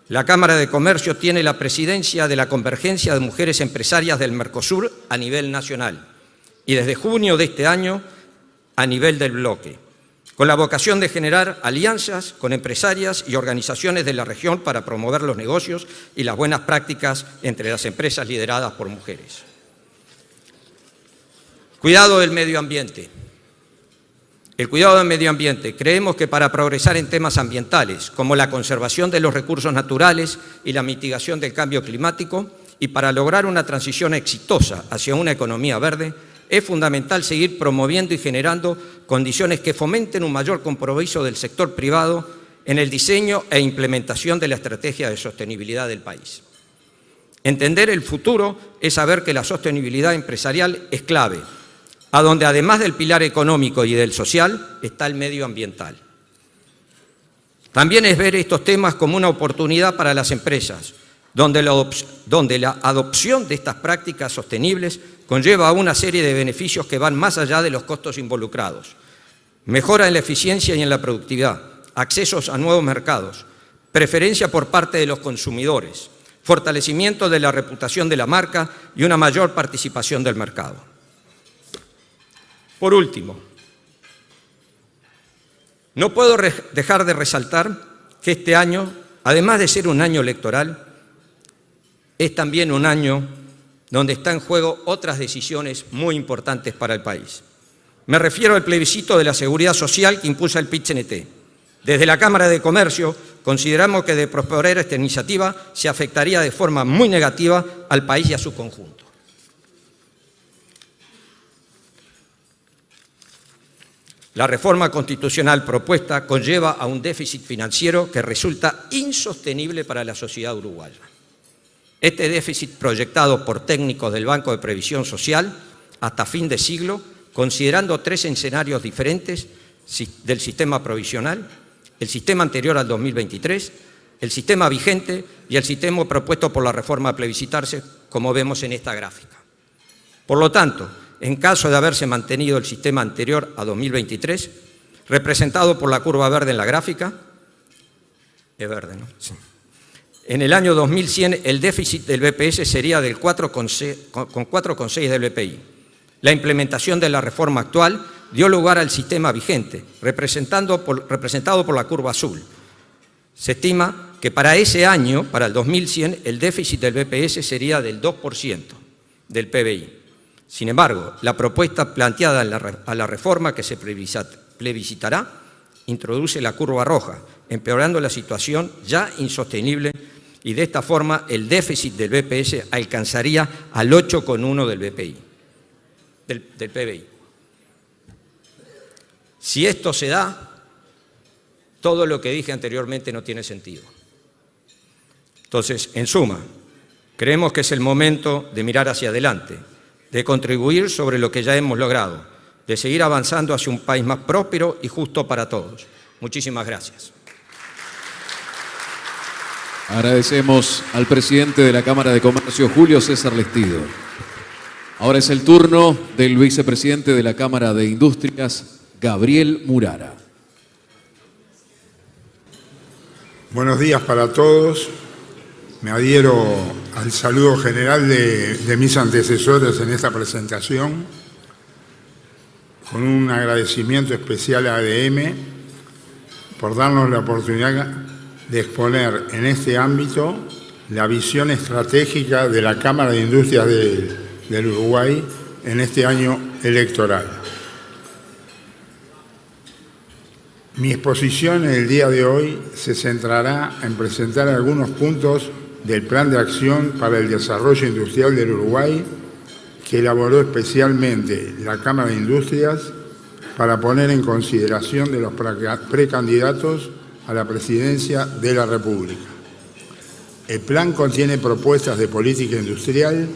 la Cámara de Comercio tiene la presidencia de la Convergencia de Mujeres Empresarias del Mercosur a nivel nacional y desde junio de este año a nivel del bloque, con la vocación de generar alianzas con empresarias y organizaciones de la región para promover los negocios y las buenas prácticas entre las empresas lideradas por mujeres. Cuidado del medio ambiente. El cuidado del medio ambiente. Creemos que para progresar en temas ambientales, como la conservación de los recursos naturales y la mitigación del cambio climático, y para lograr una transición exitosa hacia una economía verde, es fundamental seguir promoviendo y generando condiciones que fomenten un mayor compromiso del sector privado en el diseño e implementación de la estrategia de sostenibilidad del país. Entender el futuro es saber que la sostenibilidad empresarial es clave, a donde además del pilar económico y del social está el medioambiental. También es ver estos temas como una oportunidad para las empresas, donde la adopción de estas prácticas sostenibles conlleva una serie de beneficios que van más allá de los costos involucrados. Mejora en la eficiencia y en la productividad, accesos a nuevos mercados, preferencia por parte de los consumidores, fortalecimiento de la reputación de la marca y una mayor participación del mercado. Por último, no puedo dejar de resaltar que este año, además de ser un año electoral, es también un año donde están en juego otras decisiones muy importantes para el país. Me refiero al plebiscito de la seguridad social que impulsa el PIT-CNT. Desde la Cámara de Comercio consideramos que de prosperar esta iniciativa se afectaría de forma muy negativa al país y a su conjunto. La reforma constitucional propuesta conlleva a un déficit financiero que resulta insostenible para la sociedad uruguaya. Este déficit proyectado por técnicos del Banco de Previsión Social hasta fin de siglo, considerando 3 escenarios diferentes del sistema provisional, el sistema anterior al 2023, el sistema vigente y el sistema propuesto por la reforma a plebiscitarse, como vemos en esta gráfica. Por lo tanto, en caso de haberse mantenido el sistema anterior a 2023, representado por la curva verde en la gráfica, es verde, ¿no? Sí. En el año 2100 el déficit del BPS sería del 4,6 del BPI. La implementación de la reforma actual dio lugar al sistema vigente, representado por la curva azul. Se estima que para ese año, para el 2100, el déficit del BPS sería del 2% del PBI. Sin embargo, la propuesta planteada a la reforma que se plebiscitará introduce la curva roja, empeorando la situación ya insostenible, y de esta forma el déficit del BPS alcanzaría al 8,1 del BPI, del PBI. Si esto se da, todo lo que dije anteriormente no tiene sentido. Entonces, en suma, creemos que es el momento de mirar hacia adelante, de contribuir sobre lo que ya hemos logrado, de seguir avanzando hacia un país más próspero y justo para todos. Muchísimas gracias. Agradecemos al presidente de la Cámara de Comercio, Julio César Lestido. Ahora es el turno del vicepresidente de la Cámara de Industrias, Gabriel Murara. Buenos días para todos. Me adhiero al saludo general de mis antecesores en esta presentación, con un agradecimiento especial a ADM por darnos la oportunidad de exponer en este ámbito la visión estratégica de la Cámara de Industrias del Uruguay en este año electoral. Mi exposición en el día de hoy se centrará en presentar algunos puntos del Plan de Acción para el Desarrollo Industrial del Uruguay que elaboró especialmente la Cámara de Industrias para poner en consideración de los precandidatos a la presidencia de la República. El plan contiene propuestas de política industrial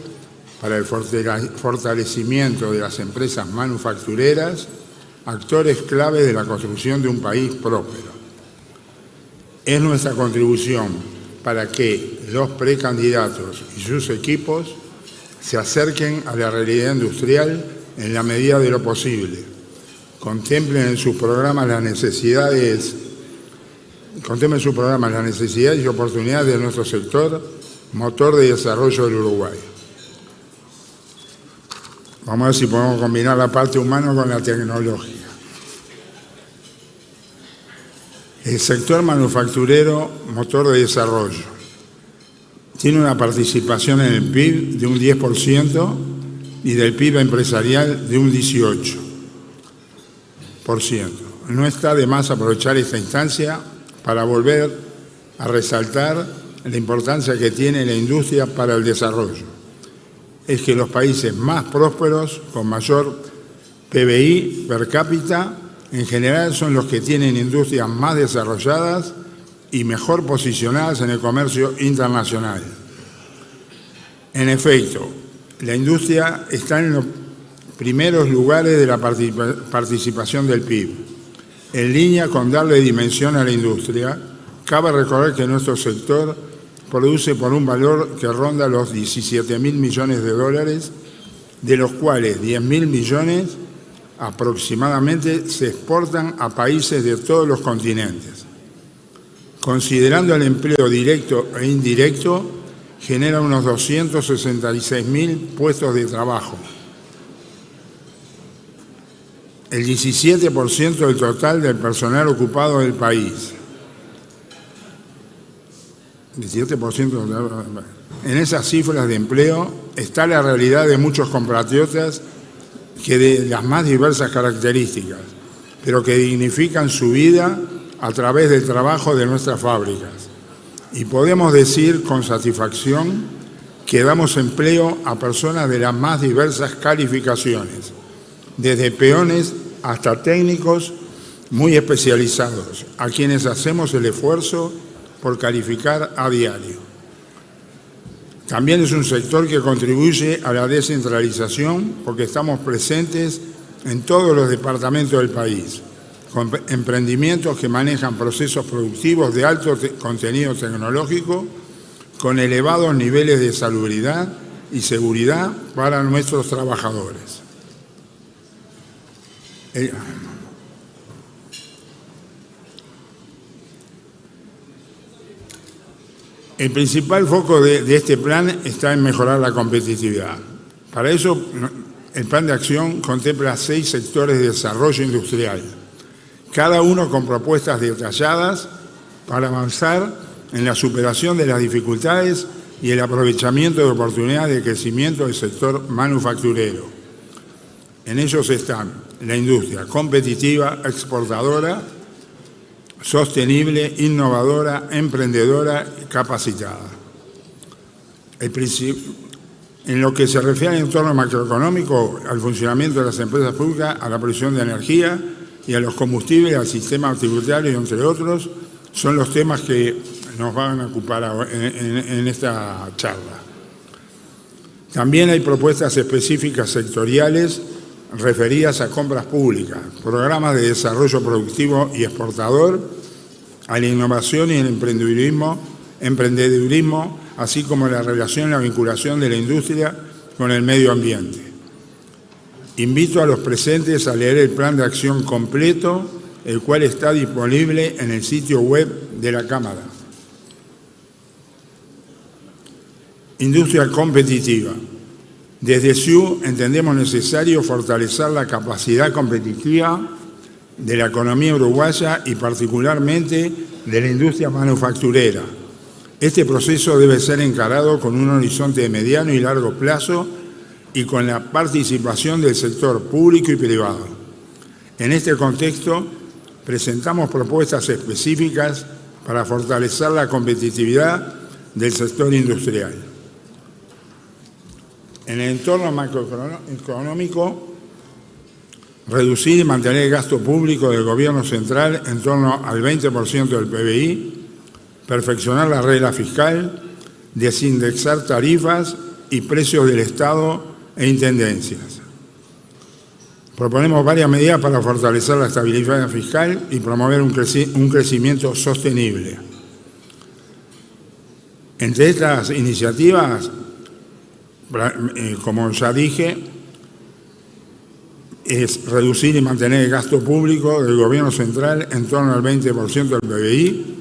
para el fortalecimiento de las empresas manufactureras, actores clave de la construcción de un país próspero. Es nuestra contribución para que los precandidatos y sus equipos se acerquen a la realidad industrial en la medida de lo posible, contemplen en sus programas las necesidades y oportunidades de nuestro sector, motor de desarrollo del Uruguay. Vamos a ver si podemos combinar la parte humana con la tecnológica. El sector manufacturero, motor de desarrollo, tiene una participación en el PIB de un 10% y del PIB empresarial de un 18%. No está de más aprovechar esta instancia para volver a resaltar la importancia que tiene la industria para el desarrollo. Es que los países más prósperos, con mayor PBI per cápita, en general son los que tienen industrias más desarrolladas y mejor posicionadas en el comercio internacional. En efecto, la industria está en los primeros lugares de la participación del PIB. En línea con darle dimensión a la industria, cabe recordar que nuestro sector produce por un valor que ronda los 17.000 millones de dólares, de los cuales 10.000 millones aproximadamente se exportan a países de todos los continentes. Considerando el empleo directo e indirecto, genera unos 266.000 puestos de trabajo, el 17% del total del personal ocupado del país. 17%. En esas cifras de empleo está la realidad de muchos compatriotas que de las más diversas características, pero que dignifican su vida a través del trabajo de nuestras fábricas. Y podemos decir con satisfacción que damos empleo a personas de las más diversas calificaciones, desde peones hasta técnicos muy especializados, a quienes hacemos el esfuerzo por calificar a diario. También es un sector que contribuye a la descentralización porque estamos presentes en todos los departamentos del país, con emprendimientos que manejan procesos productivos de alto contenido tecnológico, con elevados niveles de salubridad y seguridad para nuestros trabajadores. El principal foco de este plan está en mejorar la competitividad. Para eso, el plan de acción contempla 6 sectores de desarrollo industrial, cada uno con propuestas detalladas para avanzar en la superación de las dificultades y el aprovechamiento de oportunidades de crecimiento del sector manufacturero. En ellos están la industria competitiva, exportadora, sostenible, innovadora, emprendedora, capacitada. En lo que se refiere al entorno macroeconómico, al funcionamiento de las empresas públicas, a la producción de energía y a los combustibles, al sistema tributario, entre otros, son los temas que nos van a ocupar en esta charla. También hay propuestas específicas sectoriales referidas a compras públicas, programas de desarrollo productivo y exportador, a la innovación y el emprendedurismo, así como la relación y la vinculación de la industria con el medio ambiente. Invito a los presentes a leer el plan de acción completo, el cual está disponible en el sitio web de la Cámara. Industria competitiva. Desde SIU entendemos necesario fortalecer la capacidad competitiva de la economía uruguaya y particularmente de la industria manufacturera. Este proceso debe ser encarado con un horizonte de mediano y largo plazo y con la participación del sector público y privado. En este contexto, presentamos propuestas específicas para fortalecer la competitividad del sector industrial. En el entorno macroeconómico, reducir y mantener el gasto público del Gobierno central en torno al 20% del PBI, perfeccionar la regla fiscal, desindexar tarifas y precios del Estado e intendencias. Proponemos varias medidas para fortalecer la estabilidad fiscal y promover un crecimiento sostenible. Entre estas iniciativas, como ya dije, es reducir y mantener el gasto público del Gobierno central en torno al 20% del PBI.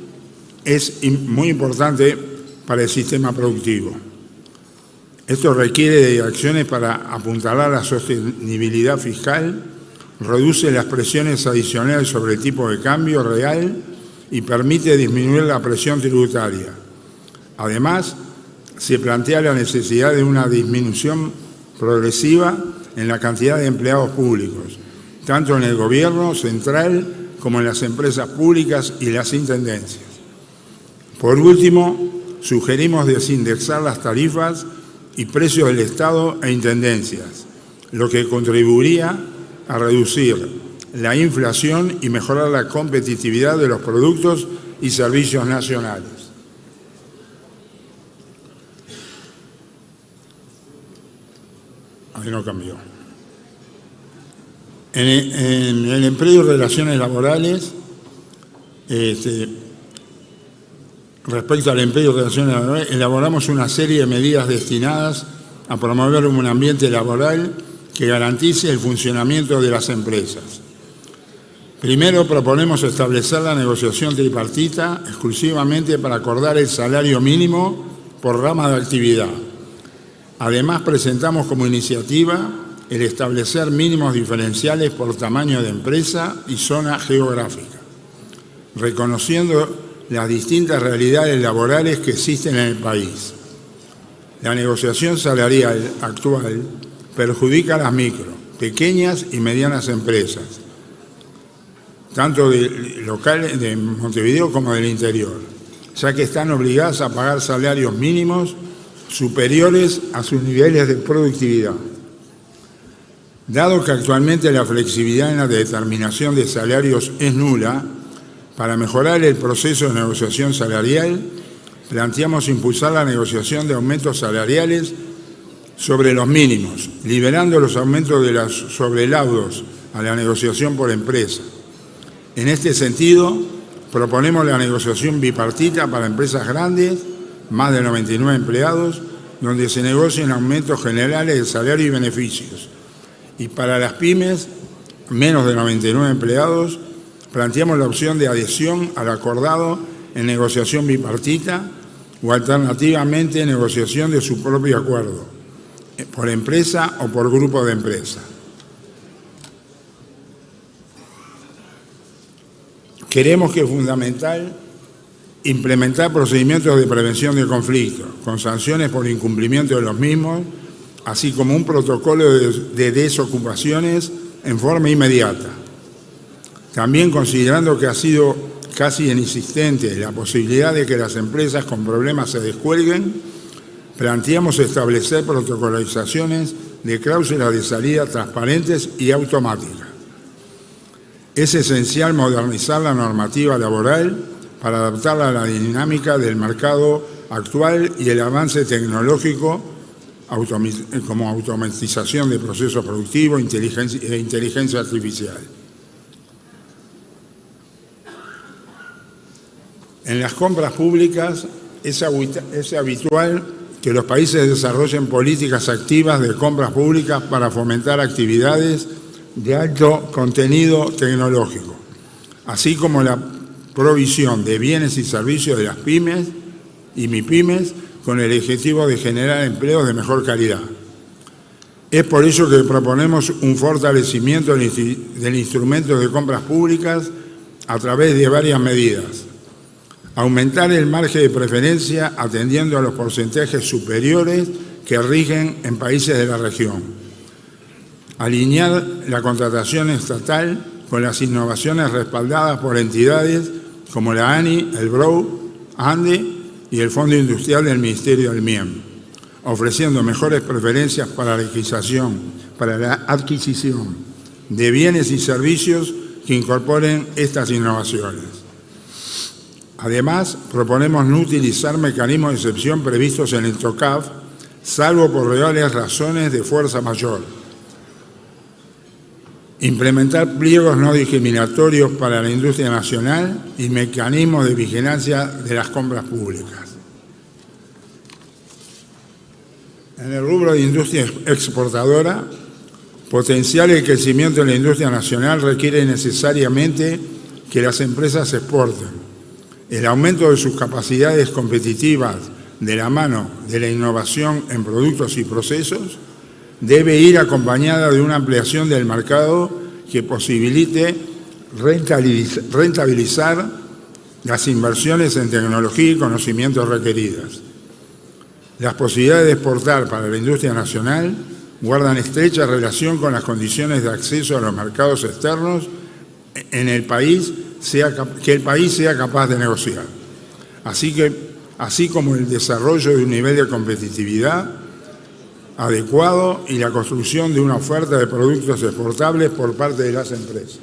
Es muy importante para el sistema productivo. Esto requiere de acciones para apuntalar la sostenibilidad fiscal, reduce las presiones adicionales sobre el tipo de cambio real y permite disminuir la presión tributaria. Además, se plantea la necesidad de una disminución progresiva en la cantidad de empleados públicos, tanto en el Gobierno central como en las empresas públicas y las intendencias. Por último, sugerimos desindexar las tarifas y precios del Estado e intendencias, lo que contribuiría a reducir la inflación y mejorar la competitividad de los productos y servicios nacionales. Ahí no cambió. En el empleo y relaciones laborales, respecto al empleo y relaciones laborales, elaboramos una serie de medidas destinadas a promover un ambiente laboral que garantice el funcionamiento de las empresas. Primero, proponemos establecer la negociación tripartita exclusivamente para acordar el salario mínimo por rama de actividad. Además, presentamos como iniciativa el establecer mínimos diferenciales por tamaño de empresa y zona geográfica, reconociendo las distintas realidades laborales que existen en el país. La negociación salarial actual perjudica a las micro, pequeñas y medianas empresas, tanto de Montevideo como del interior, ya que están obligadas a pagar salarios mínimos superiores a sus niveles de productividad. Dado que actualmente la flexibilidad en la determinación de salarios es nula, para mejorar el proceso de negociación salarial, planteamos impulsar la negociación de aumentos salariales sobre los mínimos, liberando los aumentos de los sobrelaudos a la negociación por empresa. En este sentido, proponemos la negociación bipartita para empresas grandes, más de 99 empleados, donde se negocien aumentos generales de salario y beneficios. Y para las pymes, menos de 99 empleados, planteamos la opción de adhesión al acordado en negociación bipartita o alternativamente negociación de su propio acuerdo, por empresa o por grupo de empresas. Creemos que es fundamental implementar procedimientos de prevención de conflictos, con sanciones por incumplimiento de los mismos, así como un protocolo de desocupaciones en forma inmediata. También considerando que ha sido casi inexistente la posibilidad de que las empresas con problemas se descuelguen, planteamos establecer protocolizaciones de cláusulas de salida transparentes y automáticas. Es esencial modernizar la normativa laboral para adaptarla a la dinámica del mercado actual y el avance tecnológico, como automatización de procesos productivos e inteligencia artificial. En las compras públicas es habitual que los países desarrollen políticas activas de compras públicas para fomentar actividades de alto contenido tecnológico, así como la provisión de bienes y servicios de las pymes y MIPYMES con el objetivo de generar empleos de mejor calidad. Es por ello que proponemos un fortalecimiento del instrumento de compras públicas a través de varias medidas. Aumentar el margen de preferencia atendiendo a los porcentajes superiores que rigen en países de la región. Alinear la contratación estatal con las innovaciones respaldadas por entidades como la ANI, el BROU, ANDE y el Fondo Industrial del Ministerio del MIEM, ofreciendo mejores preferencias para la adquisición de bienes y servicios que incorporen estas innovaciones. Además, proponemos no utilizar mecanismos de excepción previstos en el TOCAF, salvo por reales razones de fuerza mayor. Implementar pliegos no discriminatorios para la industria nacional y mecanismos de vigilancia de las compras públicas. En el rubro de industria exportadora, potenciar el crecimiento de la industria nacional requiere necesariamente que las empresas exporten. El aumento de sus capacidades competitivas de la mano de la innovación en productos y procesos debe ir acompañada de una ampliación del mercado que posibilite rentabilizar las inversiones en tecnología y conocimientos requeridas. Las posibilidades de exportar para la industria nacional guardan estrecha relación con las condiciones de acceso a los mercados externos en el país, que el país sea capaz de negociar. Así como el desarrollo de un nivel de competitividad adecuado y la construcción de una oferta de productos exportables por parte de las empresas.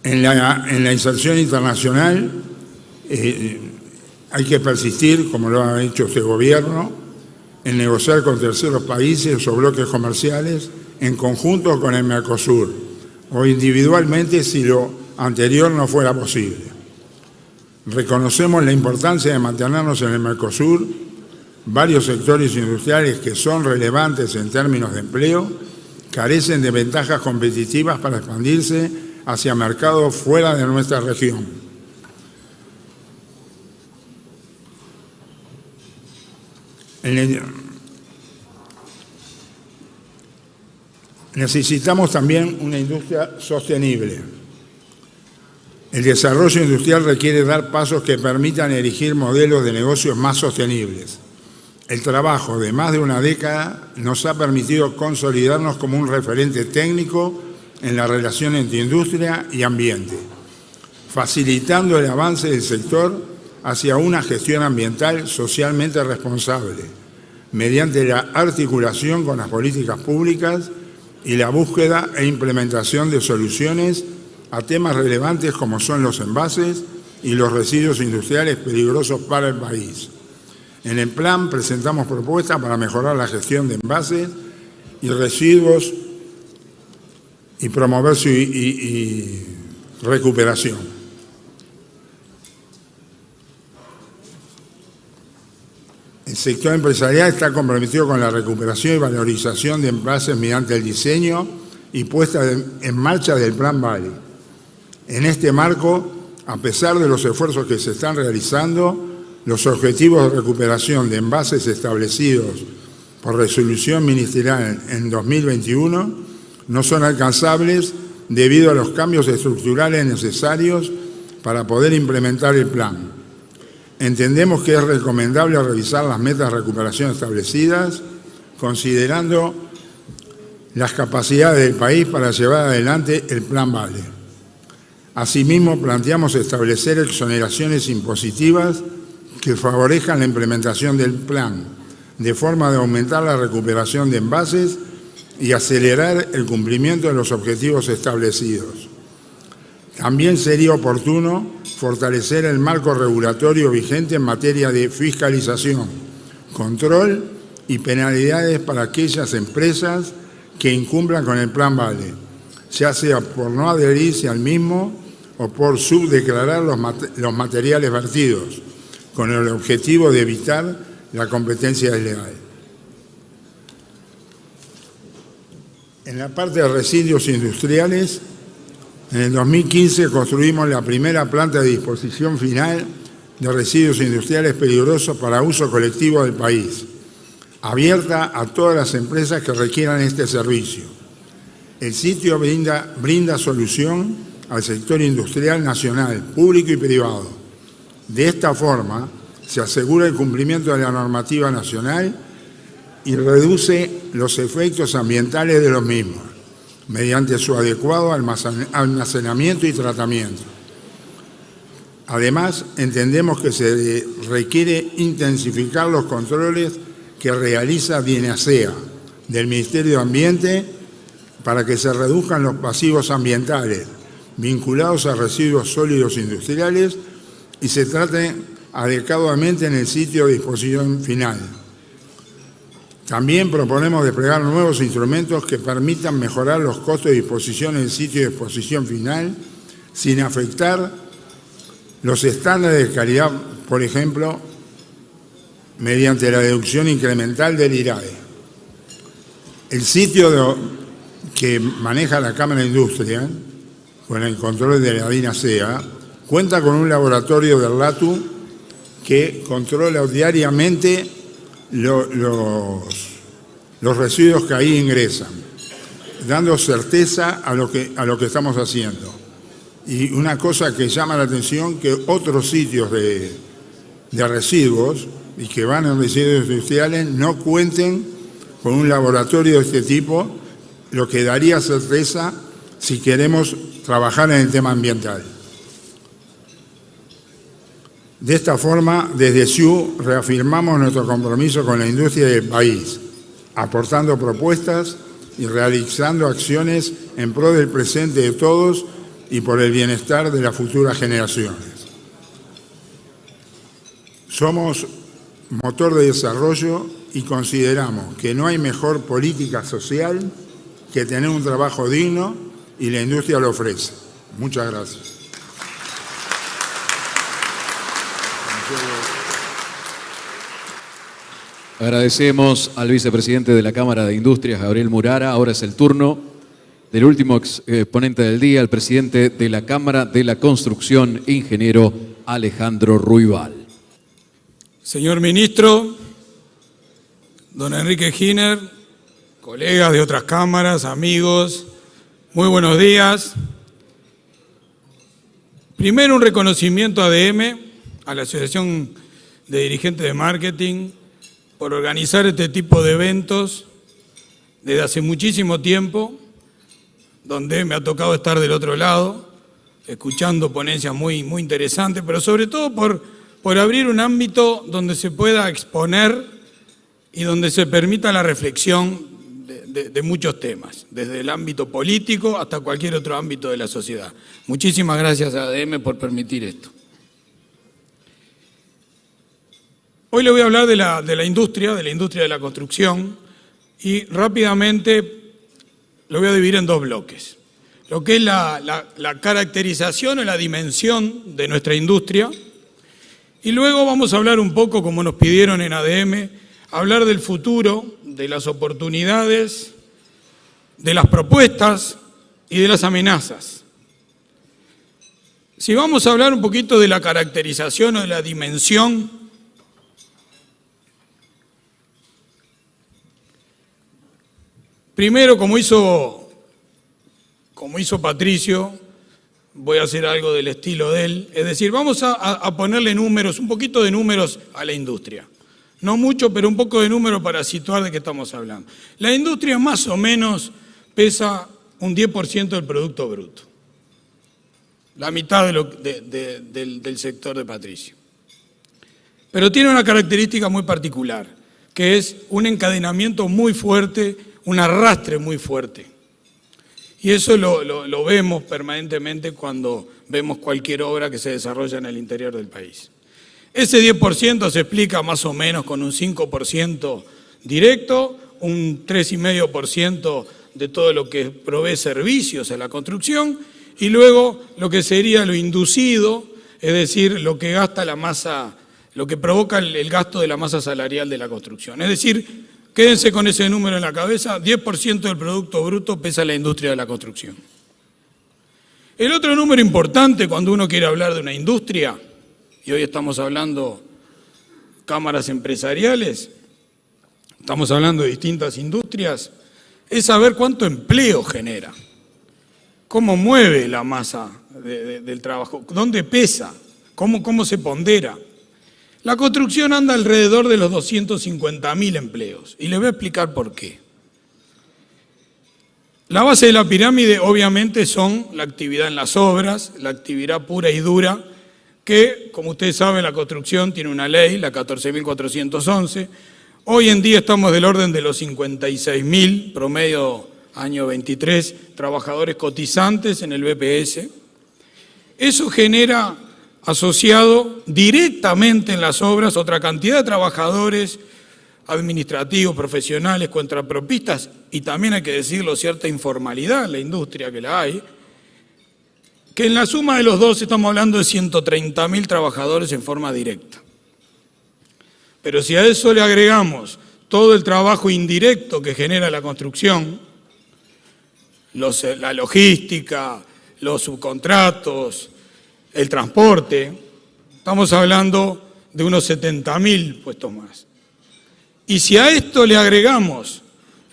En la inserción internacional hay que persistir, como lo ha hecho este gobierno, en negociar con terceros países o bloques comerciales en conjunto con el Mercosur o individualmente si lo anterior no fuera posible. Reconocemos la importancia de mantenernos en el Mercosur. Varios sectores industriales que son relevantes en términos de empleo carecen de ventajas competitivas para expandirse hacia mercados fuera de nuestra región. Necesitamos también una industria sostenible. El desarrollo industrial requiere dar pasos que permitan erigir modelos de negocios más sostenibles. El trabajo de más de una década nos ha permitido consolidarnos como un referente técnico en la relación entre industria y ambiente, facilitando el avance del sector hacia una gestión ambiental socialmente responsable, mediante la articulación con las políticas públicas y la búsqueda e implementación de soluciones a temas relevantes como son los envases y los residuos industriales peligrosos para el país. En el plan presentamos propuestas para mejorar la gestión de envases y residuos y promover su recuperación. El sector empresarial está comprometido con la recuperación y valorización de envases mediante el diseño y puesta en marcha del Plan Bali. En este marco, a pesar de los esfuerzos que se están realizando, los objetivos de recuperación de envases establecidos por resolución ministerial en 2021 no son alcanzables debido a los cambios estructurales necesarios para poder implementar el plan. Entendemos que es recomendable revisar las metas de recuperación establecidas, considerando las capacidades del país para llevar adelante el Plan Vale. Asimismo, planteamos establecer exoneraciones impositivas que favorezcan la implementación del plan, de forma de aumentar la recuperación de envases y acelerar el cumplimiento de los objetivos establecidos. También sería oportuno fortalecer el marco regulatorio vigente en materia de fiscalización, control y penalidades para aquellas empresas que incumplan con el Plan Vale, ya sea por no adherirse al mismo o por subdeclarar los materiales vertidos, con el objetivo de evitar la competencia desleal. En la parte de residuos industriales, en el 2015 construimos la primera planta de disposición final de residuos industriales peligrosos para uso colectivo del país, abierta a todas las empresas que requieran este servicio. El sitio brinda solución al sector industrial nacional, público y privado. De esta forma, se asegura el cumplimiento de la normativa nacional y reduce los efectos ambientales de los mismos, mediante su adecuado almacenamiento y tratamiento. Además, entendemos que se requiere intensificar los controles que realiza DINASEA del Ministerio de Ambiente para que se reduzcan los pasivos ambientales vinculados a residuos sólidos industriales y se traten adecuadamente en el sitio de disposición final. También proponemos desplegar nuevos instrumentos que permitan mejorar los costos de disposición en el sitio de disposición final sin afectar los estándares de calidad, por ejemplo, mediante la deducción incremental del IRAE. El sitio que maneja la Cámara de Industria, con el control de la DINASEA, cuenta con un laboratorio del LATU que controla diariamente los residuos que ahí ingresan, dando certeza a lo que estamos haciendo. Y una cosa que llama la atención, que otros sitios de residuos y que van en residuos industriales no cuenten con un laboratorio de este tipo, lo que daría certeza si queremos trabajar en el tema ambiental. De esta forma, desde SIU reafirmamos nuestro compromiso con la industria del país, aportando propuestas y realizando acciones en pro del presente de todos y por el bienestar de las futuras generaciones. Somos motor de desarrollo y consideramos que no hay mejor política social que tener un trabajo digno y la industria lo ofrece. Muchas gracias. Agradecemos al vicepresidente de la Cámara de Industrias, Gabriel Murara. Ahora es el turno del último exponente del día, el presidente de la Cámara de la Construcción, ingeniero Alejandro Ruibal. Señor ministro, don Enrique Giner, colegas de otras cámaras, amigos, muy buenos días. Primero, un reconocimiento a ADM, a la Asociación de Dirigentes de Marketing, por organizar este tipo de eventos desde hace muchísimo tiempo, donde me ha tocado estar del otro lado, escuchando ponencias muy interesantes, pero sobre todo por abrir un ámbito donde se pueda exponer y donde se permita la reflexión de muchos temas, desde el ámbito político hasta cualquier otro ámbito de la sociedad. Muchísimas gracias a ADM por permitir esto. Hoy le voy a hablar de la industria de la construcción, y rápidamente lo voy a dividir en dos bloques. Lo que es la caracterización o la dimensión de nuestra industria, y luego vamos a hablar un poco, como nos pidieron en ADM, hablar del futuro, de las oportunidades, de las propuestas y de las amenazas. Si vamos a hablar un poquito de la caracterización o de la dimensión, primero, como hizo Patricio, voy a hacer algo del estilo de él, es decir, vamos a ponerle números, un poquito de números a la industria. No mucho, pero un poco de números para situar de qué estamos hablando. La industria más o menos pesa un 10% del Producto Bruto, la mitad del sector de Patricio. Pero tiene una característica muy particular, que es un encadenamiento muy fuerte, un arrastre muy fuerte. Y eso lo vemos permanentemente cuando vemos cualquier obra que se desarrolla en el interior del país. Ese 10% se explica más o menos con un 5% directo, un 3,5% de todo lo que provee servicios a la construcción, y luego lo que sería lo inducido, es decir, lo que gasta la masa, lo que provoca el gasto de la masa salarial de la construcción. Es decir, quédense con ese número en la cabeza, 10% del Producto Bruto pesa la industria de la construcción. El otro número importante cuando uno quiere hablar de una industria, y hoy estamos hablando cámaras empresariales, estamos hablando de distintas industrias, es saber cuánto empleo genera, cómo mueve la masa del trabajo, dónde pesa, cómo se pondera. La construcción anda alrededor de los 250.000 empleos, y les voy a explicar por qué. La base de la pirámide obviamente son la actividad en las obras, la actividad pura y dura, que, como ustedes saben, la construcción tiene una ley, la 14.411. Hoy en día estamos del orden de los 56.000, promedio año 23, trabajadores cotizantes en el BPS. Eso genera, asociado directamente en las obras, otra cantidad de trabajadores administrativos, profesionales, contrapropistas, y también hay que decirlo, cierta informalidad en la industria que la hay, que en la suma de los dos estamos hablando de 130.000 trabajadores en forma directa. Pero si a eso le agregamos todo el trabajo indirecto que genera la construcción, la logística, los subcontratos, el transporte, estamos hablando de unos 70.000 puestos más. Y si a esto le agregamos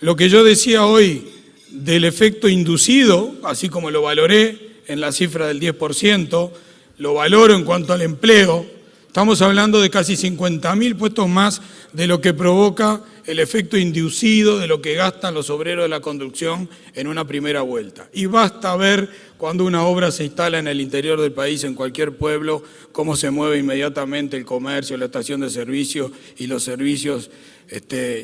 lo que yo decía hoy del efecto inducido, así como lo valoré en la cifra del 10%, lo valoro en cuanto al empleo, estamos hablando de casi 50.000 puestos más de lo que provoca el efecto inducido de lo que gastan los obreros de la construcción en una primera vuelta. Y basta ver cuando una obra se instala en el interior del país, en cualquier pueblo, cómo se mueve inmediatamente el comercio, la estación de servicio y los servicios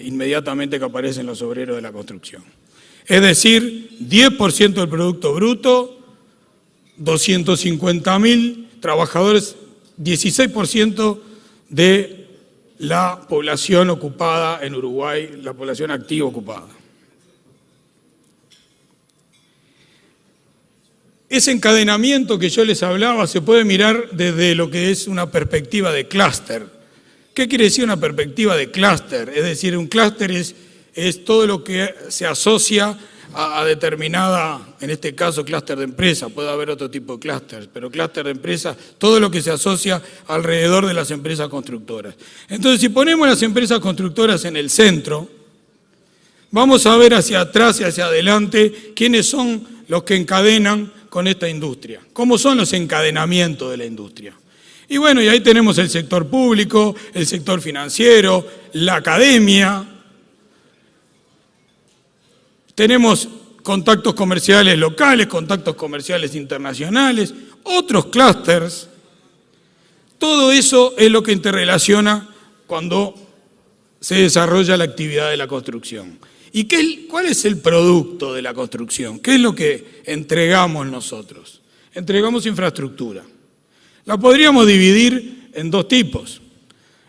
inmediatamente que aparecen los obreros de la construcción. Es decir, 10% del Producto Bruto, 250.000 trabajadores, 16% de la población ocupada en Uruguay, la población activa ocupada. Ese encadenamiento que yo les hablaba se puede mirar desde lo que es una perspectiva de clúster. ¿Qué quiere decir una perspectiva de clúster? Es decir, un clúster es todo lo que se asocia a determinada, en este caso, clúster de empresa. Puede haber otro tipo de clústeres, pero clúster de empresa, todo lo que se asocia alrededor de las empresas constructoras. Entonces, si ponemos las empresas constructoras en el centro, vamos a ver hacia atrás y hacia adelante quiénes son los que encadenan con esta industria. ¿Cómo son los encadenamientos de la industria? Y bueno, y ahí tenemos el sector público, el sector financiero, la academia. Tenemos contactos comerciales locales, contactos comerciales internacionales, otros clústeres. Todo eso es lo que interrelaciona cuando se desarrolla la actividad de la construcción. ¿Y cuál es el producto de la construcción? ¿Qué es lo que entregamos nosotros? Entregamos infraestructura. La podríamos dividir en dos tipos: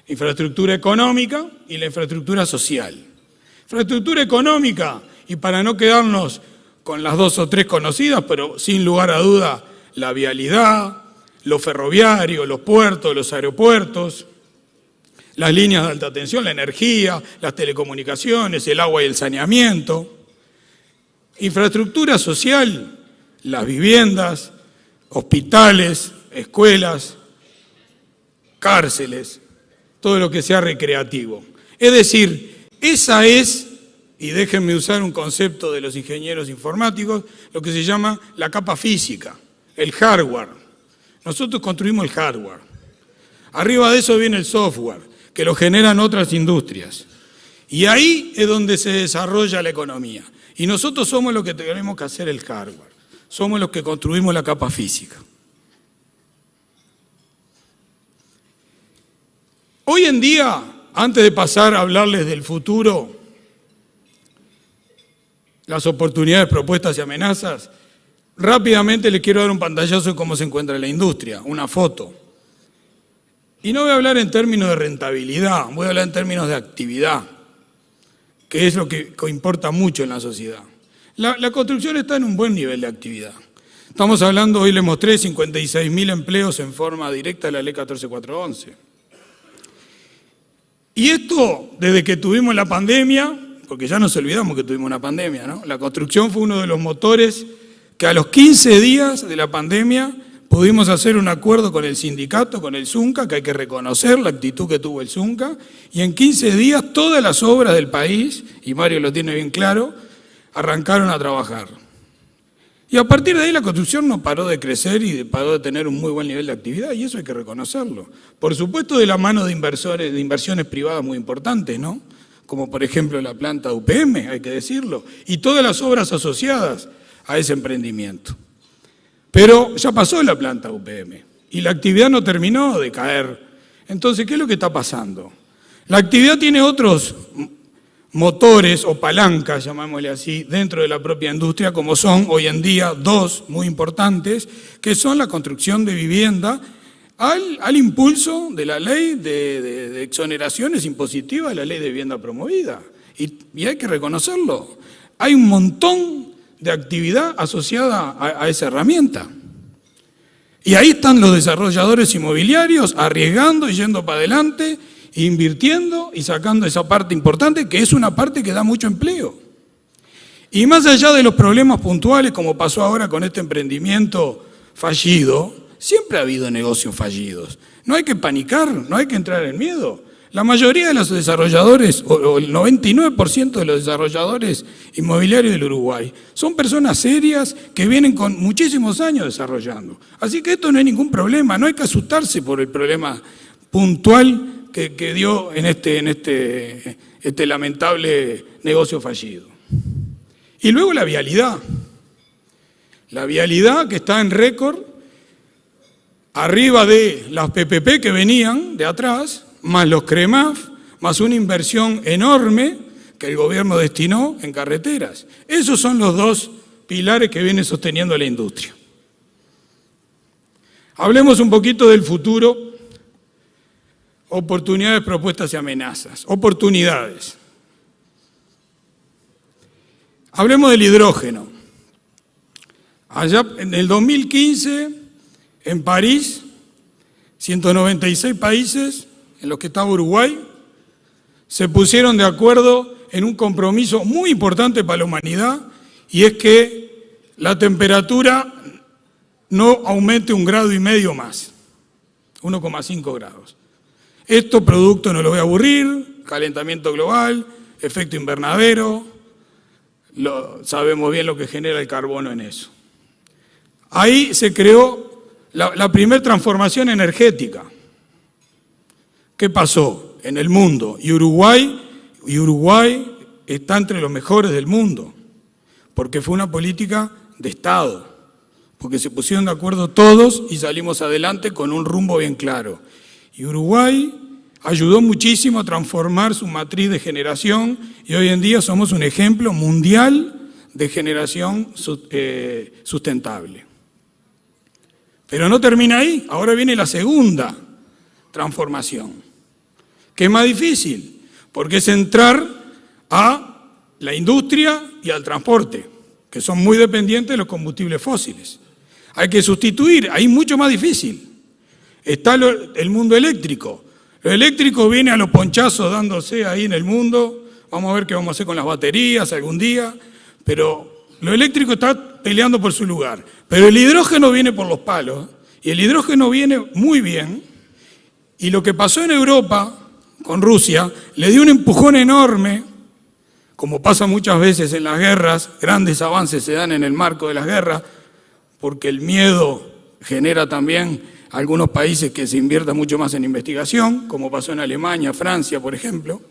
infraestructura económica y la infraestructura social. Infraestructura económica, y para no quedarnos con las dos o tres conocidas, pero sin lugar a duda, la vialidad, lo ferroviario, los puertos, los aeropuertos, las líneas de alta tensión, la energía, las telecomunicaciones, el agua y el saneamiento. Infraestructura social, las viviendas, hospitales, escuelas, cárceles, todo lo que sea recreativo. Es decir, esa es, y déjenme usar un concepto de los ingenieros informáticos, lo que se llama la capa física, el hardware. Nosotros construimos el hardware. Arriba de eso viene el software, que lo generan otras industrias. Y ahí es donde se desarrolla la economía. Y nosotros somos los que tenemos que hacer el hardware. Somos los que construimos la capa física. Hoy en día, antes de pasar a hablarles del futuro, las oportunidades, propuestas y amenazas, rápidamente les quiero dar un pantallazo de cómo se encuentra la industria, una foto. Y no voy a hablar en términos de rentabilidad, voy a hablar en términos de actividad, que es lo que importa mucho en la sociedad. La construcción está en un buen nivel de actividad. Estamos hablando, hoy les mostré, 56.000 empleos en forma directa de la Ley 14411. Y esto, desde que tuvimos la pandemia, porque ya nos olvidamos que tuvimos una pandemia, ¿no? La construcción fue uno de los motores que a los 15 días de la pandemia pudimos hacer un acuerdo con el sindicato, con el Zunca, que hay que reconocer la actitud que tuvo el Zunca, y en 15 días todas las obras del país, y Mario lo tiene bien claro, arrancaron a trabajar. Y a partir de ahí la construcción no paró de crecer y paró de tener un muy buen nivel de actividad, y eso hay que reconocerlo. Por supuesto, de la mano de inversiones privadas muy importantes, ¿no? Como por ejemplo la planta de UPM, hay que decirlo, y todas las obras asociadas a ese emprendimiento. Pero ya pasó la planta UPM y la actividad no terminó de caer. Entonces, ¿qué es lo que está pasando? La actividad tiene otros motores o palancas, llamámosle así, dentro de la propia industria, como son hoy en día dos muy importantes, que son la construcción de vivienda al impulso de la ley de exoneraciones impositivas de la ley de vivienda promovida. Y hay que reconocerlo. Hay un montón de actividad asociada a esa herramienta. Y ahí están los desarrolladores inmobiliarios arriesgando y yendo para adelante, invirtiendo y sacando esa parte importante, que es una parte que da mucho empleo. Y más allá de los problemas puntuales, como pasó ahora con este emprendimiento fallido, siempre ha habido negocios fallidos. No hay que panicar, no hay que entrar en miedo. La mayoría de los desarrolladores, o el 99% de los desarrolladores inmobiliarios del Uruguay, son personas serias que vienen con muchísimos años desarrollando. Así que esto no hay ningún problema, no hay que asustarse por el problema puntual que dio en este lamentable negocio fallido. Y luego la vialidad. La vialidad que está en récord, arriba de las PPP que venían de atrás, más los CREMAF, más una inversión enorme que el gobierno destinó en carreteras. Esos son los dos pilares que viene sosteniendo la industria. Hablemos un poquito del futuro. Oportunidades, propuestas y amenazas. Oportunidades. Hablemos del hidrógeno. Allá en el 2015, en París, 196 países, en los que estaba Uruguay, se pusieron de acuerdo en un compromiso muy importante para la humanidad, y es que la temperatura no aumente 1,5 grados más, 1,5 grados. Esto producto, no lo voy a aburrir, calentamiento global, efecto invernadero, sabemos bien lo que genera el carbono en eso. Ahí se creó la primera transformación energética. ¿Qué pasó en el mundo? Y Uruguay está entre los mejores del mundo, porque fue una política de Estado, porque se pusieron de acuerdo todos y salimos adelante con un rumbo bien claro. Y Uruguay ayudó muchísimo a transformar su matriz de generación y hoy en día somos un ejemplo mundial de generación sustentable. Pero no termina ahí, ahora viene la segunda transformación, que es más difícil, porque es entrar a la industria y al transporte, que son muy dependientes de los combustibles fósiles. Hay que sustituir, ahí es mucho más difícil. Está el mundo eléctrico. Lo eléctrico viene a los ponchazos dándose ahí en el mundo. Vamos a ver qué vamos a hacer con las baterías algún día, pero lo eléctrico está peleando por su lugar. Pero el hidrógeno viene por los palos Y el hidrógeno viene muy bien, y lo que pasó en Europa con Rusia le dio un empujón enorme, como pasa muchas veces en las guerras. Grandes avances se dan en el marco de las guerras, porque el miedo genera también algunos países que se inviertan mucho más en investigación, como pasó en Alemania, Francia, por ejemplo.